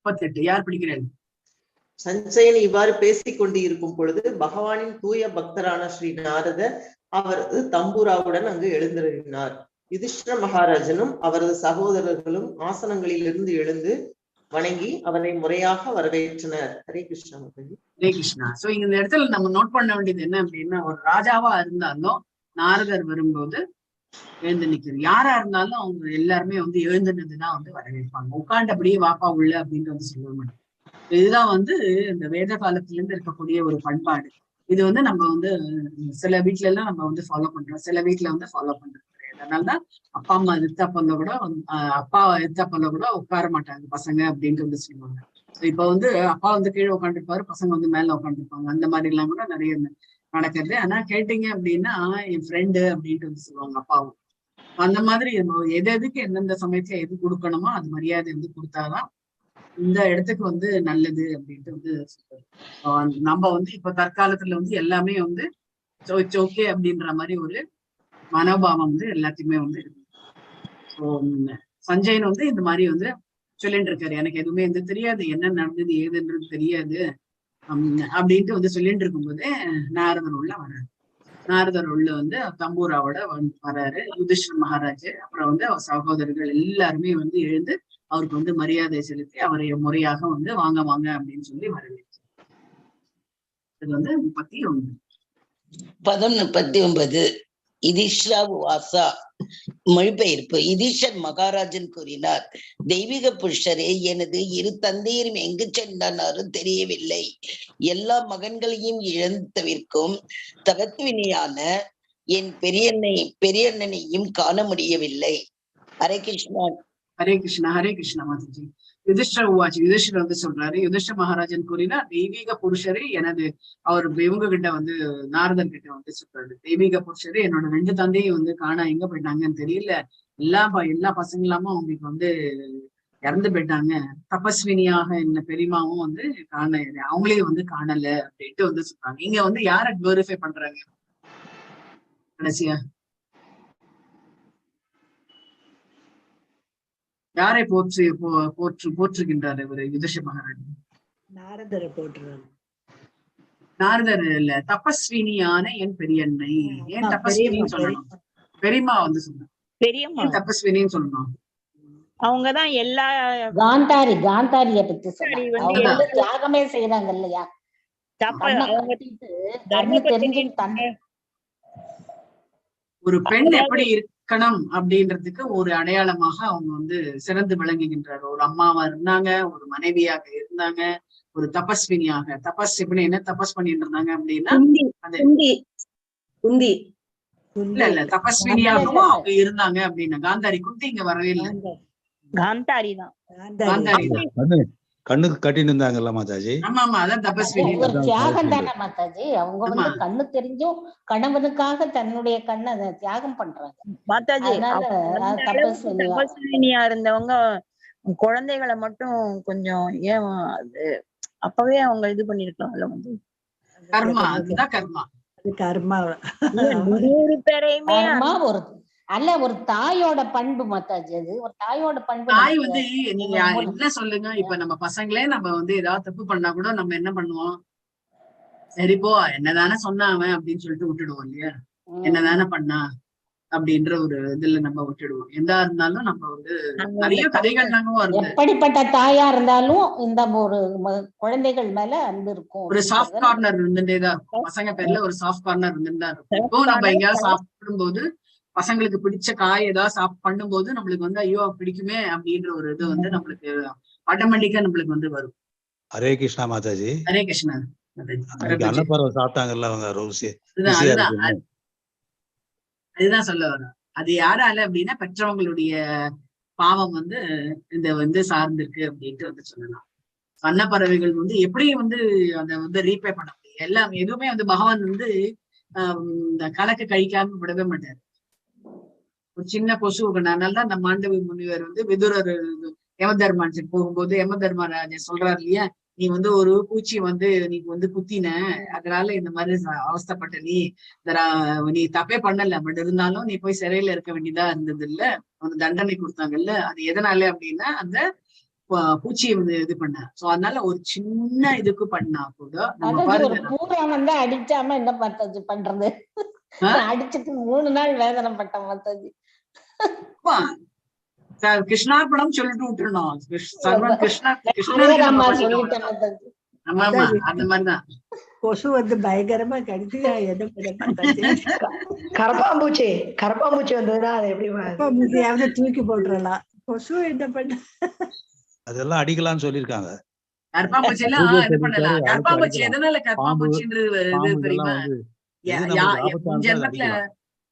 38 யார் பிடிக்கிறாங்க? சஞ்சயன் இவ்வாறு பேசிக் கொண்டு இருக்கும் பொழுது பகவானின் தூய பக்தரான ஸ்ரீ நாரதர் அவரது தம்பூராவுடன் அங்கு எழுந்திருந்தார். யுதிஷ்டிர மகாராஜனும் அவரது சகோதரர்களும் ஆசனங்களிலிருந்து எழுந்து வணங்கி அவரை முறையாக வரவேற்றனர். ஹரே கிருஷ்ணா. ஹரே கிருஷ்ணா. சோ இந்த இடத்துல நம்ம நோட் பண்ண வேண்டியது என்ன அப்படின்னா, ஒரு ராஜாவா இருந்தாலும் நாரதர் வரும்போது எழுந்து நிக்கிறது. யாரா இருந்தாலும் அவங்க எல்லாருமே வந்து எழுந்துனதுதான் வந்து வரவேற்பாங்க. உட்காண்டபடியே வாப்பா உள்ள அப்படின்ட்டு வந்து சொல்ல மாட்டாங்க. இதுதான் வந்து இந்த வேத காலத்துல இருந்து இருக்கக்கூடிய ஒரு பண்பாடு. இது வந்து நம்ம வந்து சில வீட்டுல எல்லாம் நம்ம வந்து ஃபாலோ பண்றோம், சில வீட்டுல வந்து ஃபாலோ பண்றது கிடையாது. அதனாலதான் அப்பா அம்மா எதிர்த்தாப்பல்ல கூட அப்பா எதிர்த்தாப்பல்ல கூட உட்கார மாட்டாங்க பசங்க அப்படின்ட்டு வந்து சொல்லுவாங்க. இப்ப வந்து அப்பா வந்து கீழே உட்காந்துருப்பாரு, பசங்க வந்து மேல உட்காந்துருப்பாங்க. அந்த மாதிரி எல்லாம் கூட நிறைய நடக்கிறது. ஆனா கேட்டீங்க அப்படின்னா என் ஃப்ரெண்டு அப்படின்ட்டு வந்து சொல்லுவாங்க அப்பாவும். அந்த மாதிரி எதுக்கு எந்தெந்த சமயத்துல எது கொடுக்கணுமோ அது மரியாதை வந்து கொடுத்தாதான் இந்த இடத்துக்கு வந்து நல்லது அப்படின்ட்டு வந்து சொல்றாரு. நம்ம வந்து இப்ப தற்காலத்துல வந்து எல்லாமே வந்து ஓகே அப்படின்ற மாதிரி ஒரு மனோபாவம் வந்து எல்லாத்தையுமே வந்து இருக்கு. ஸோ சஞ்சயன் வந்து இந்த மாதிரி வந்து சொல்லிட்டு இருக்காரு, எனக்கு எதுவுமே வந்து தெரியாது, என்ன நடந்தது ஏதுன்றது தெரியாது அப்படின்ட்டு வந்து சொல்லிட்டு இருக்கும்போது நாரதர் உள்ள வர்றாரு. நாரதர் உள்ள வந்து தம்பூராவோட வர்றாரு. யுதிஷ்டிர மகாராஜ் அப்புறம் வந்து அவர் சகோதரர்கள் எல்லாருமே வந்து எழுந்து அவருக்கு வந்து மரியாதை செலுத்தி அவரை முறையாக வந்து வாங்க வாங்க அப்படின்னு சொல்லி வரவேற்று. இது வந்து 39. பதம் 39. யுதிஷ்டிரா வாசா. மொழிபெயர்ப்பு. யுதிஷ்டர் மகாராஜன் கூறினார், தெய்வீக புருஷரே, எனது இரு தந்தையரும் எங்கு சென்றனாரும் தெரியவில்லை. எல்லா மகன்களையும் இழந்தவிற்கும் தகத்துவினியான என் பெரியண்ணனையும் காண முடியவில்லை. ஹரே கிருஷ்ணா. ஹரே கிருஷ்ணா மாதாஜி. யுதிஷ்டர் உவாச்சு, யுதிஷ்டர் வந்து சொல்றாரு, யுதிஷ்டர் மகாராஜன் கூறினார், தெய்வீக புருஷரே எனது, அவர் இவங்க கிட்ட வந்து நாரதன் கிட்ட வந்து சொல்றாரு, தெய்வீக புருஷரே என்னோட 2 தந்தையும் வந்து காணா எங்க போயிட்டாங்கன்னு தெரியல, எல்லா பசங்களாமும் அவங்களுக்கு வந்து இறந்து போயிட்டாங்க, தபஸ்வினியாக என்ன பெரியமாவும் வந்து அவங்களே வந்து காணல அப்படின்ட்டு வந்து சொல்றாங்க. இங்க வந்து யார குளோரிஃபை பண்றாங்க கடைசியா? யாரை போற்றுகின்றார் இவரு யுதிஷ்டர் மகாராஜ்? நாரதரை போட்டுருவாங்க. நாரதர் இல்ல, தபஸ்வினியான என் பெரியண்ணை. ஏன் தபஸ்வினின்னு சொல்லணும்? பெரியம்மா வந்து சொல்லணும். பெரியம்மா தபஸ்வினின்னு சொல்லணும். அவங்கதான் எல்லா காந்தாரிய பத்தி சொன்னாங்க. அவங்க வந்து தியாகமே செய்யறாங்க இல்லையா? ஒரு பெண் எப்படி இருக்கணும் அப்படின்றதுக்கு ஒரு அடையாளமாக அவங்க வந்து சிறந்து விளங்குகின்றார். ஒரு அம்மாவா இருந்தாங்க, ஒரு மனைவியாக இருந்தாங்க, ஒரு தபஸ்வினியாக. தபஸ் இப்படி என்ன தபஸ் பண்ணிட்டு இருந்தாங்க அப்படின்னா, இல்ல தபஸ்வினியாகவும் அவங்க இருந்தாங்க அப்படின்னா. காந்தாரி குந்தி இங்க வரவே இல்லை. காந்தாரி தான். கண்ணுக்கு கட்டிட்டு இருந்தாங்கல்ல மாதாஜி. ஆமா, அதான் தபஸ்வினி. ஒரு தியாகம் தானே மாதாஜி. அவங்க வந்து கண்ணு தெரிஞ்சும் கணவனுக்காக தன்னுடைய கண்ணை தியாகம் பண்றாங்க மாதாஜி. தபஸ்வினியா இருந்தவங்க குழந்தைகளை மட்டும் கொஞ்சம் ஏன் அது அப்பவே அவங்க இது பண்ணிருக்கலாம்ல வந்து. கர்மா, அதுதான் கர்மா. அது கர்மா. 100 பேரையுமே அல்ல, ஒரு தாயோட பண்பு மாதாஜி. அது ஒரு தாயோட பண்பு. தாய் வந்து நீங்க என்ன சொல்லுங்க, இப்ப நம்ம பசங்களே நம்ம வந்து ஏதாவது தப்பு பண்ணா கூட நம்ம என்ன பண்ணுவோம்? சரிப்போ என்னதானே சொன்னாவன் அப்படின்னு சொல்லிட்டு விட்டுடுவோம் இல்லையா? என்னதானே பண்ணா அப்படின்ற ஒரு இதுல நம்ம விட்டுடுவோம். எதா இருந்தாலும் நம்ம வந்து நிறைய கதைகள் நாங்க வருது. எப்படிப்பட்ட தாயா இருந்தாலும் இந்த ஒரு குழந்தைகள் மேல அன்பு இருக்கும். ஒரு சாஃப்ட் கார்னர் இருந்துட்டேதான் இருக்கும். பசங்க பேர்ல ஒரு சாஃப்ட் கார்னர் இருந்துதான் இருக்கும். இப்போ நம்ம எங்கேயாவது சாப்பிடும் போது பசங்களுக்கு பிடிச்ச காய் ஏதாவது பண்ணும்போது நம்மளுக்கு வந்து ஐயோ பிடிக்குமே அப்படின்ற ஒரு இது வந்து நம்மளுக்கு ஆட்டோமேட்டிக்கா நம்மளுக்கு வந்து வரும். ஹரே கிருஷ்ணா மாதாஜி. ஹரே கிருஷ்ணா. அன்னப்பறவை சாப்பிட்டாங்கல்ல அவங்க, அதுதான் சொல்ல வரும். அது யாரால அப்படின்னா பெற்றவங்களுடைய பாவம் வந்து இந்த வந்து சார்ந்திருக்கு அப்படின்ட்டு வந்து சொல்லலாம். அன்னப்பறவைகள் வந்து எப்படி வந்து அதை வந்து ரீபே பண்ண முடியும்? எல்லாம் எதுவுமே வந்து பகவான் வந்து இந்த கணக்கு கழிக்காம விடவே மாட்டாரு. ஒரு சின்ன கொசு, அதனாலதான் அந்த மாண்டவி முனிவர் வந்து விதுரர் யமதர்மன் போகும்போது யமதர்மராஜர் சொல்றாரு இல்லையா, நீ வந்து ஒரு பூச்சி வந்து நீ வந்து குத்தின, அதனால இந்த மாதிரி அவஸ்தப்பட்ட, நீ தப்பே பண்ணல, பட் இருந்தாலும் நீ போய் சிறையில இருக்க வேண்டியதா இருந்தது இல்ல, உனக்கு தண்டனை கொடுத்தாங்கல்ல, அது எதனால அப்படின்னா அந்த பூச்சியை வந்து இது பண்ண. சோ அதனால ஒரு சின்ன இதுக்கு பண்ணா கூட வந்து அடிச்சாம என்ன மாதாஜி பண்றது? அடிச்சுட்டு 3 நாள் வேதனை பட்டேன் மாதாஜி. கிருஷ்ணார்பணம் சொல்லிட்டு விட்டுருணும். சர்வன் கிருஷ்ணா அந்த மாதிரிதான். கொசு வந்து பயங்கரமா கடிச்சு என்ன பண்ண கரப்பாம்பூச்சி வந்ததுன்னா அதை எப்படி கரப்பாம்பூச்சியாவது தூக்கி போட்டுறலாம். கொசு என்ன பண்ண அதெல்லாம் அடிக்கலாம்னு சொல்லிருக்காங்க. கரப்பாம்பூச்சி எல்லாம் இது பண்ணலாம். கரப்பாம்பூச்சி எதனால கரப்பாம்பூச்சின்றது தெரியுமா?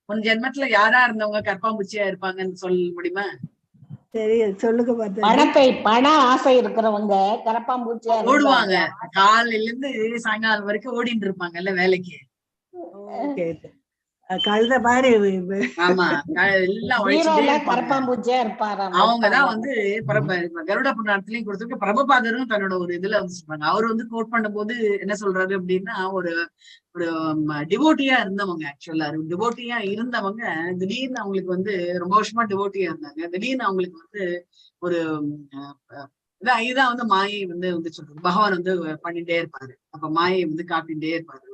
உன் ஜென்மத்துல யாரா இருந்தவங்க கரப்பாம்பூச்சியா இருப்பாங்கன்னு சொல்ல முடியுமா? சரி சொல்லுங்க. பண ஆசை இருக்கிறவங்க கரப்பாம்பூச்சியா ஓடுவாங்க. காலையில இருந்து சாயங்காலம் வரைக்கும் ஓடிட்டு இருப்பாங்கல்ல வேலைக்கு. கழுத மாதிரி. ஆமா, எல்லாம் கரப்பாம்பூச்சியா இருப்பாரு. அவங்கதான் வந்து கருட புராணத்திலயும் கொடுத்துருக்கு. பிரபுபாதரும் தன்னோட ஒரு இதுல வந்து சொல்றாங்க. அவர் வந்து கோட் பண்ணும் போது என்ன சொல்றாரு அப்படின்னா, ஒரு டிவோட்டியா இருந்தவங்க, ஆக்சுவலா டிவோட்டியா இருந்தவங்க திடீர்னு அவங்களுக்கு வந்து ரொம்ப வருஷமா டிவோட்டியா இருந்தாங்க. திடீர்னு அவங்களுக்கு வந்து ஒரு இதான் வந்து மாயை வந்து சொல்றது. பகவான் வந்து பண்ணிட்டே இருப்பாரு. அப்ப மாயை வந்து காட்டிகிட்டே இருப்பாரு.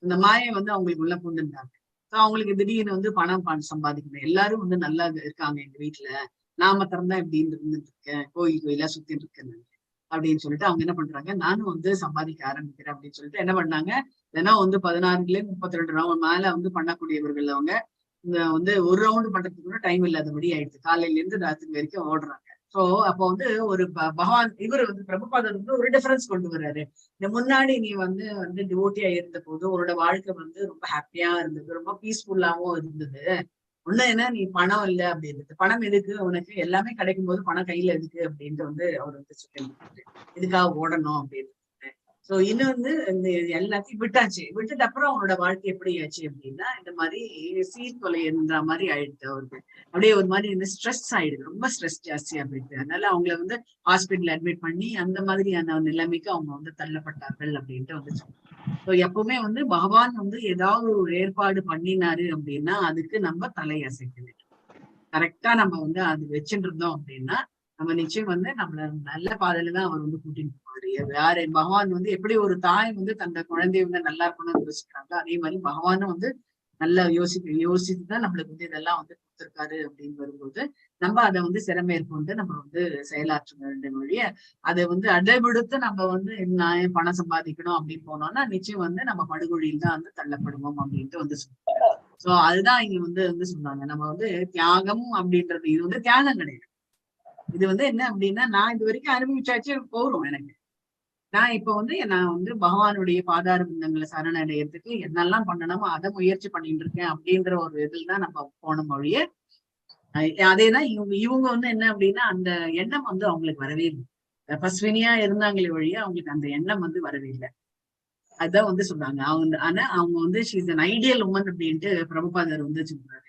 இந்த மாயை வந்து அவங்களுக்கு உள்ள புந்துட்டாங்க. அவங்களுக்கு திடீர்னு வந்து பணம் சம்பாதிக்கணும். எல்லாரும் வந்து நல்லா இருக்காங்க எங்க வீட்டுல, நாம திறந்தா இப்படின்னு இருந்துட்டு இருக்கேன், கோயிலா சுத்திட்டு இருக்கேன் அப்படின்னு சொல்லிட்டு அவங்க என்ன பண்றாங்க, நானும் வந்து சம்பாதிக்க ஆரம்பிக்கிறேன் அப்படின்னு சொல்லிட்டு என்ன பண்ணாங்க, தினம் வந்து 16 32 ரவுண்ட் மேல வந்து பண்ணக்கூடியவர்கள் அவங்க வந்து ஒரு ரவுண்டு பண்றதுக்கு கூட டைம் இல்லாதபடி ஆயிடுச்சு. காலையில இருந்து ராத்திரி வரைக்கும் ஓடுறாங்க. சோ அப்ப வந்து ஒரு பகவான் இவர் வந்து பிரபுபாதர் வந்து ஒரு டிஃபரன்ஸ் கொண்டு வர்றாரு. இந்த முன்னாடி நீ வந்து டிவோட்டியா இருந்த போது உன்னோட வாழ்க்கை வந்து ரொம்ப ஹாப்பியா இருந்தது, ரொம்ப பீஸ்ஃபுல்லாவும் இருந்தது. ஒண்ணு என்ன, நீ பணம் இல்லை அப்படின்றது. பணம் எதுக்கு உனக்கு, எல்லாமே கிடைக்கும் போது பணம் கையில எதுக்கு அப்படின்ட்டு வந்து அவர் வந்து சொல்லிட்டு இதுக்காக ஓடணும் அப்படின்னு. சோ இன்னும் வந்து இந்த எல்லாத்தையும் விட்டாச்சு. விட்டுட்டு அப்புறம் அவனோட வாழ்க்கை எப்படி ஆச்சு அப்படின்னா, இந்த மாதிரி சீர்கொலைன்ற மாதிரி ஆயிடுது அவருக்கு. அப்படியே ஒரு மாதிரி இந்த ஸ்ட்ரெஸ் ஆயிடுது, ரொம்ப ஸ்ட்ரெஸ் ஜாஸ்தியா போயிடுது. அதனால அவங்கள வந்து ஹாஸ்பிட்டல் அட்மிட் பண்ணி அந்த மாதிரியான நிலைமைக்கு அவங்க வந்து தள்ளப்பட்டார்கள் அப்படின்ட்டு வந்து சொல்றாங்க. ஸோ எப்பவுமே வந்து பகவான் வந்து ஏதாவது ஒரு ஏற்பாடு பண்ணினாரு அப்படின்னா அதுக்கு நம்ம தலையசைக்க வேண்டும். கரெக்டா நம்ம வந்து அது வச்சுட்டு இருந்தோம் அப்படின்னா நம்ம நிச்சயம் வந்து நம்மள நல்ல பாதையில தான் அவர் வந்து கூட்டிட்டு போவாரு. யாரு பகவான் வந்து எப்படி ஒரு தாய் வந்து தந்த குழந்தைய வந்து நல்லா இருக்கணும்னு யோசிக்கிறாங்க, அதே மாதிரி பகவானும் வந்து நல்லா யோசித்துதான் நம்மளுக்கு வந்து இதெல்லாம் வந்து கொடுத்திருக்காரு அப்படின்னு வரும்போது நம்ம அதை வந்து சிறமேற்கொண்டு நம்ம வந்து செயலாற்ற வேண்டிய வழிய அதை வந்து அடைபிடித்து நம்ம வந்து நான் பணம் சம்பாதிக்கணும் அப்படின்னு போனோம்னா நிச்சயம் வந்து நம்ம படுகொழியில் தான் வந்து தள்ளப்படுவோம் அப்படின்ட்டு வந்து சொல்றாங்க. சோ அதுதான் இங்க வந்து சொன்னாங்க. நம்ம வந்து தியாகம் அப்படின்றது இது வந்து தியாகம் கிடையாது. இது வந்து என்ன அப்படின்னா, நான் இது வரைக்கும் அனுபவிச்சாச்சு போறோம் எனக்கு. நான் இப்ப வந்து நான் வந்து பகவானுடைய பாதார பிந்தங்களை சரணடைகிறதுக்கு என்னெல்லாம் பண்ணணுமோ அதை முயற்சி பண்ணிட்டு இருக்கேன் அப்படின்ற ஒரு இதில் தான் நம்ம போன மொழிய. அதேதான் இவங்க வந்து என்ன அப்படின்னா அந்த எண்ணம் வந்து அவங்களுக்கு வரவே இல்லை. பஸ்வினியா இருந்தாங்களே வழிய அவங்களுக்கு அந்த எண்ணம் வந்து வரவே இல்லை. அதுதான் வந்து சொல்றாங்க அவங்க. ஆனா அவங்க வந்து ஷீஸ் அன் ஐடியல் உமன் அப்படின்ட்டு பிரபுபாதர் வந்து சொல்றாரு.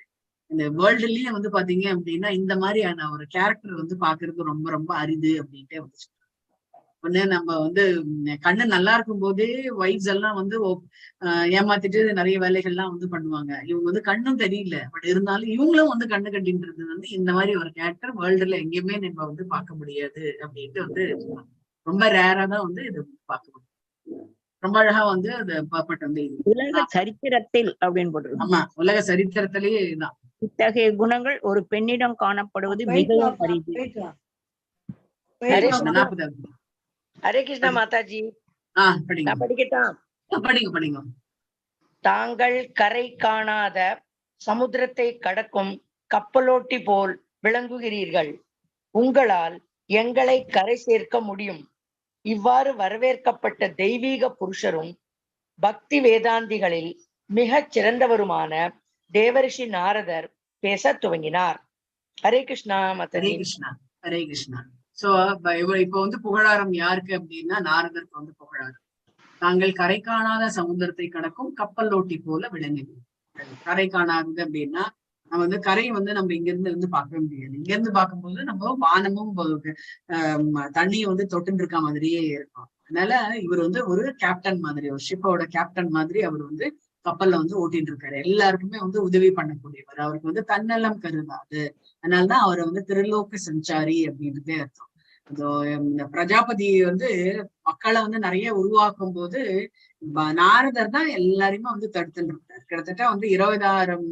இந்த வேர்ல்டுலயே வந்து பாத்தீங்க அப்படின்னா இந்த மாதிரியான ஒரு கேரக்டர் வந்து பாக்குறது ரொம்ப ரொம்ப அரிது அப்படின்ட்டே வந்து சொல்றாங்க. ஒண்ணு நம்ம வந்து கண்ணு நல்லா இருக்கும் போதே வைஃப்ஸ் எல்லாம் வந்து ஏமாத்திட்டு நிறைய வேலைகள்லாம் வந்து பண்ணுவாங்க. இவங்க வந்து கண்ணும் தெரியல, பட் இருந்தாலும் இவங்களும் வந்து கண்ணு கட்டின்றது வந்து இந்த மாதிரி ஒரு கேரக்டர் வேர்ல்டுல எங்கேயுமே நம்ம வந்து பார்க்க முடியாது அப்படின்ட்டு வந்து ரொம்ப ரேரா தான் வந்து இது பார்க்க முடியும். ரொம்ப அழகா வந்து அது பாப்பட்டு வந்து உலக சரித்திரத்தில் அப்படின்னு போட்டிருக்கோம். ஆமா, உலக சரித்திரத்திலேயே இதுதான். இத்தகைய குணங்கள் ஒரு பெண்ணிடம் காணப்படுவது மிகவும் அரிது. ஹரே கிருஷ்ணா மாதாஜி. படிங்க. தாங்கள் கரை காணாத சமுத்திரத்தை கடக்கும் கப்பலோட்டி போல் விளங்குகிறீர்கள். உங்களால் எங்களை கரை சேர்க்க முடியும். இவ்வாறு வரவேற்கப்பட்ட தெய்வீக புருஷரும் பக்தி வேதாந்திகளில் மிகச் சிறந்தவருமான தேவரிஷி நாரதர் பேச துவங்கினார். ஹரே கிருஷ்ணா மாதாஜி. ஹரே கிருஷ்ணா. சோ இப்ப வந்து புகழாரம் யாருக்கு அப்படின்னா நாரதருக்கு வந்து புகழாரம். தாங்கள் கரை காணாத சமுத்திரத்தை கடக்கும் கப்பல் ஓட்டி போல விளங்குகிறோம். கரை காணாது அப்படின்னா நம்ம வந்து கரையை வந்து நம்ம இங்க இருந்து பார்க்கவே முடியாது. இங்க இருந்து பார்க்கும்போது நம்ம வானமும் தண்ணியை வந்து தொட்டு இருக்க மாதிரியே இருக்கும். அதனால இவர் வந்து ஒரு கேப்டன் மாதிரி, ஒரு ஷிப்போட கேப்டன் மாதிரி அவர் வந்து கப்பல்ல வந்து ஓட்டிட்டு இருக்காரு. எல்லாருக்குமே வந்து உதவி பண்ணக்கூடியவர். அவருக்கு வந்து தன்னலம் கருதாது. அதனாலதான் அவரை வந்து திருலோக சஞ்சாரி அப்படின்றதே அர்த்தம். இந்த பிரஜாபதி வந்து மக்களை வந்து நிறைய உருவாக்கும் போது நாரதர் தான் எல்லாரையுமே வந்து தடுத்துட்டு இருக்காரு. கிட்டத்தட்ட வந்து 20,000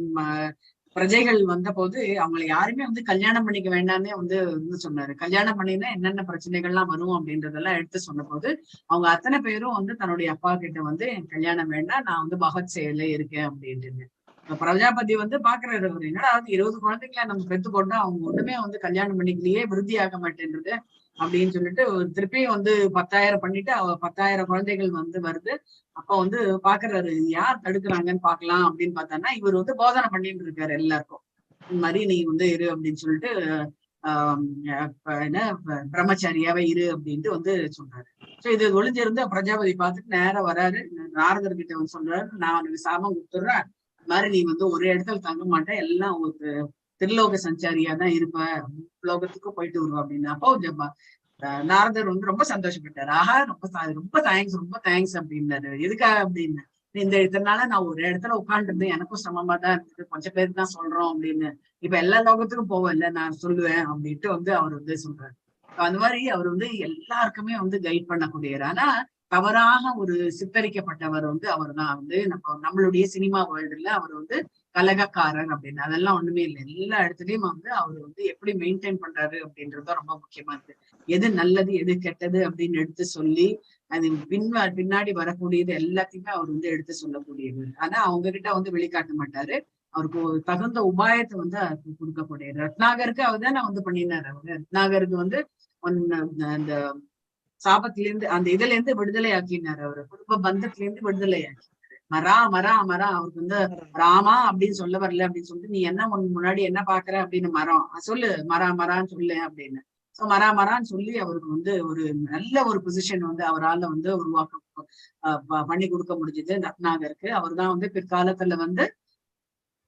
பிரஜைகள் வந்த போது அவங்களை யாருமே வந்து கல்யாணம் பண்ணிக்க வேண்டாம்னே வந்து சொன்னாரு. கல்யாணம் பண்ணினா என்னென்ன பிரச்சனைகள்லாம் வரும் அப்படின்றதெல்லாம் எடுத்து சொன்ன போது அவங்க அத்தனை பேரும் வந்து தன்னுடைய அப்பா கிட்ட வந்து கல்யாணம் வேண்டாம், நான் வந்து பகவத் செயல இருக்கேன் அப்படின்ட்டு. பிரஜாபதி வந்து பாக்குறாரு, என்னடா 20 குழந்தைங்களை நம்ம பெத்து போட்டா அவங்க ஒண்ணுமே வந்து கல்யாணம் பண்ணிக்கலையே, விருத்தி ஆக மாட்டேன்றது அப்படின்னு சொல்லிட்டு திருப்பியும் வந்து 10,000 பண்ணிட்டு 10,000 குழந்தைகள் வந்து வருது. அப்ப வந்து பாக்குறாரு, யார் தடுக்கிறாங்கன்னு பாக்கலாம் அப்படின்னு பார்த்தான்னா இவர் வந்து போதனை பண்ணிட்டு இருக்காரு எல்லாருக்கும். இந்த மாதிரி நீ வந்து இரு அப்படின்னு சொல்லிட்டு என்ன பிரம்மச்சாரியாவே இரு அப்படின்ட்டு வந்து சொல்றாரு. சோ இது ஒளிஞ்சிருந்து பிரஜாபதி பார்த்துட்டு நேரம் வராரு. நாரதர்கிட்ட வந்து சொல்றாரு, நான் உனக்கு சாபம் கொடுத்துடுறேன், இந்த மாதிரி நீ வந்து ஒரு இடத்துல தங்க மாட்டேன், எல்லாம் உங்களுக்கு திருலோக சஞ்சாரியா தான் இருப்ப, லோகத்துக்கும் போயிட்டு வருவா அப்படின்னு. அப்போ நாரதர் வந்து ரொம்ப சந்தோஷப்பட்டாரு. ஆஹா, ரொம்ப தேங்க்ஸ் அப்படின்னாரு. எதுக்காக அப்படின்னு, இந்த இதனால நான் ஒரு இடத்துல உட்காந்துருந்து எனக்கும் சமமா தான் இருந்தது, கொஞ்சம் பேருக்கு தான் சொல்றோம் அப்படின்னு, இப்ப எல்லா லோகத்துக்கும் போவோம் இல்ல, நான் சொல்லுவேன் அப்படின்ட்டு வந்து அவர் வந்து சொல்றாரு. அந்த மாதிரி அவர் வந்து எல்லாருக்குமே வந்து கைட் பண்ணக்கூடியவர். ஆனா தவறாக ஒரு சித்தரிக்கப்பட்டவர் வந்து அவர் தான் வந்து நம்மளுடைய சினிமா வேர்ல்டுல அவர் வந்து கலகக்காரர் அப்படின்னு. அதெல்லாம் ஒண்ணுமே இல்லை. எல்லா இடத்துலயும் வந்து அவர் வந்து எப்படி மெயின்டைன் பண்றாரு அப்படின்றதும் ரொம்ப முக்கியமா இருக்கு. எது நல்லது எது கெட்டது அப்படின்னு எடுத்து சொல்லி அது பின்னாடி வரக்கூடியது எல்லாத்தையுமே அவர் வந்து எடுத்து சொல்லக்கூடியது. ஆனா அவங்க கிட்ட வந்து வெளிக்காட்ட மாட்டாரு. அவருக்கு ஒரு தகுந்த உபாயத்தை வந்து கொடுக்கக்கூடியது. ரத்னாகருக்கு அவர் தான் வந்து பண்ணினாரு. அவரு ரத்னாகருக்கு வந்து அந்த சாபத்திலிருந்து அந்த இதுல இருந்து விடுதலை ஆக்கினாரு. அவரு குடும்ப பந்தத்துல இருந்து விடுதலை ஆக்கினாரு. மரா மரா மரா, அவருக்கு வந்து ராமா அப்படின்னு சொல்ல வரல அப்படின்னு சொல்லிட்டு, நீ என்ன முன்னாடி என்ன பாக்குற அப்படின்னு, மரம் சொல்லு, மரான்னு சொல்லு அப்படின்னு. சோ மரான்னு சொல்லி அவருக்கு வந்து ஒரு நல்ல ஒரு பொசிஷன் வந்து அவரால் வந்து உருவாக்க பண்ணி கொடுக்க முடிஞ்சது ரத்னாகருக்கு. அவர் தான் வந்து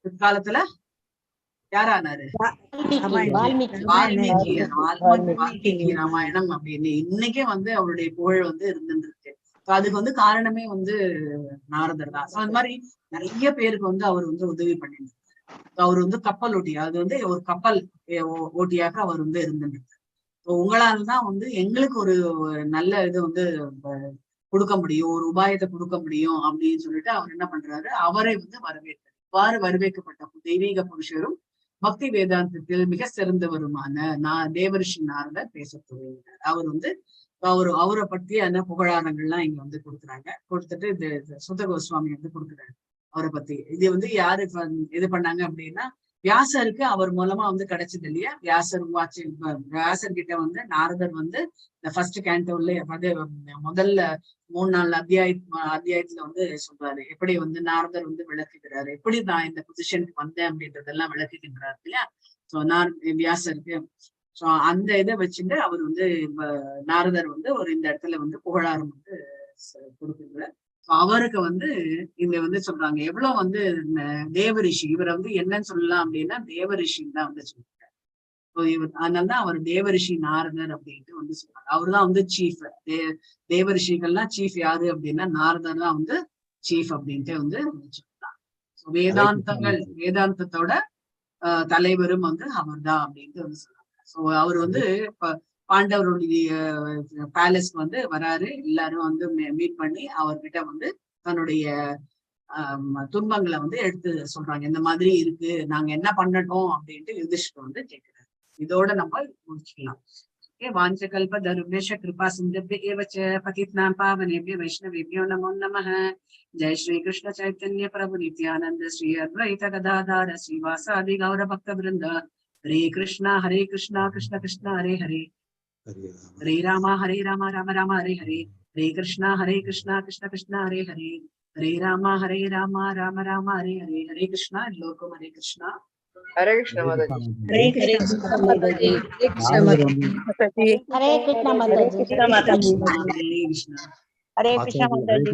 பிற்காலத்துல யாரானாரு? வால்மீகி ராமாயணம் அப்படின்னு இன்னைக்கே வந்து அவருடைய புகழ் வந்து இருந்துருக்கு. அதுக்கு வந்து காரணமே வந்து நாரதர் தான். அந்த மாதிரி நிறைய பேருக்கு வந்து அவர் வந்து உதவி பண்ணிருந்தார். அவர் வந்து கப்பல் ஓட்டி, அது வந்து ஒரு கப்பல் ஓட்டியாக அவர் வந்து இருந்துருக்கு. உங்களால்தான் வந்து எங்களுக்கு ஒரு நல்ல இது வந்து கொடுக்க முடியும், ஒரு உபாயத்தை கொடுக்க முடியும் அப்படின்னு சொல்லிட்டு அவர் என்ன பண்றாரு, அவரை வந்து வரவேற்கிறார். இவ்வாறு வரவேற்கப்பட்ட தெய்வீக புருஷரும் பக்தி வேதாந்தத்தில் மிக சிறந்தவருமான தேவரிஷி நாரதர் பேச துவங்கினார். அவர் வந்து அவரை பற்றியான புகழாரங்கள்லாம் இங்க வந்து கொடுக்குறாங்க. கொடுத்துட்டு இது சுத்த கோஸ்வாமி வந்து கொடுக்குறாரு அவரை பத்தி. இது வந்து யாரு இது பண்ணாங்க அப்படின்னா, வியாசருக்கு அவர் மூலமா வந்து கிடைச்சது இல்லையா. வியாசர் கிட்ட வந்து நாரதர் வந்து இந்த ஃபர்ஸ்ட் கேண்டோல முதல்ல 3-4 அத்தியாயத்துல வந்து சொல்றாரு, எப்படி வந்து நாரதர் வந்து விளக்குகிறாரு, எப்படி நான் இந்த பொசிஷனுக்கு வந்தேன் அப்படின்றதெல்லாம் விளக்குகின்றாரு இல்லையா. சோ வியாசருக்கு சோ அந்த இதை வச்சுட்டு அவர் வந்து நாரதர் வந்து ஒரு இந்த இடத்துல வந்து புகழாரம் வந்து கொடுக்குறார். அவருக்கு வந்து இங்க வந்து சொல்றாங்க எவ்வளவு வந்து தேவரிஷி, இவரை வந்து என்னன்னு சொல்லலாம் அப்படின்னா தேவரிஷின்னு தான் வந்து சொல்றாங்க. அதனாலதான் அவர் தேவரிஷி நாரதர் அப்படின்ட்டு வந்து சொல்றாங்க. அவருதான் வந்து சீஃப். தேவரிஷிகள்லாம் சீஃப் யாரு அப்படின்னா நாரதர் தான் வந்து சீஃப் அப்படின்ட்டு வந்து சொல்றாங்க. வேதாந்தத்தோட தலைவரும் வந்து அவர் தான் அப்படின்ட்டு வந்து சொல்றாங்க. சோ அவர் வந்து பாண்டவருடைய பேலஸ்க்கு வந்து வராரு. எல்லாரும் வந்து மீட் பண்ணி அவர்கிட்ட வந்து தன்னுடைய துன்பங்களை வந்து எடுத்து சொல்றாங்க. இந்த மாதிரி இருக்கு, நாங்க என்ன பண்ணட்டும் அப்படின்ட்டு யுதிஷ்டர் வந்து கேட்கிறாரு. இதோட நம்ம முடிச்சுக்கலாம். வாஞ்சகல்ப தருவேஷ கிருபா சிந்தவ்ய பதித்னாம் பாவனேபிய வைஷ்ணவேபியோ நமோ நமः. ஜெய் ஸ்ரீ கிருஷ்ண சைத்தன்ய பிரபு நித்யானந்த ஸ்ரீ அத்வைத கதாதார ஸ்ரீவாசாதி கௌர பக்த விருந்த. ஹரே கிருஷ்ணா கிருஷ்ண கிருஷ்ண ஹரே ஹரே, ஹரே ராம ராம ராம ஹரே ஹரே, ஹரே கிருஷ்ணா கிருஷ்ண கிருஷ்ண ஹரே ஹரே, ஹரே ராம ராம ராம ஹரே ஹரே. ஹரே கிருஷ்ணா. எல்லோருக்கும் ஹரே கிருஷ்ணா. ஹரே கிருஷ்ண மாதாஜி. ஹரே கிருஷ்ணா மாதாஜி. ஹரே கிருஷ்ண மாதாஜி. ஹரே கிருஷ்ணா. ஹரே கிருஷ்ணா மாதாஜி.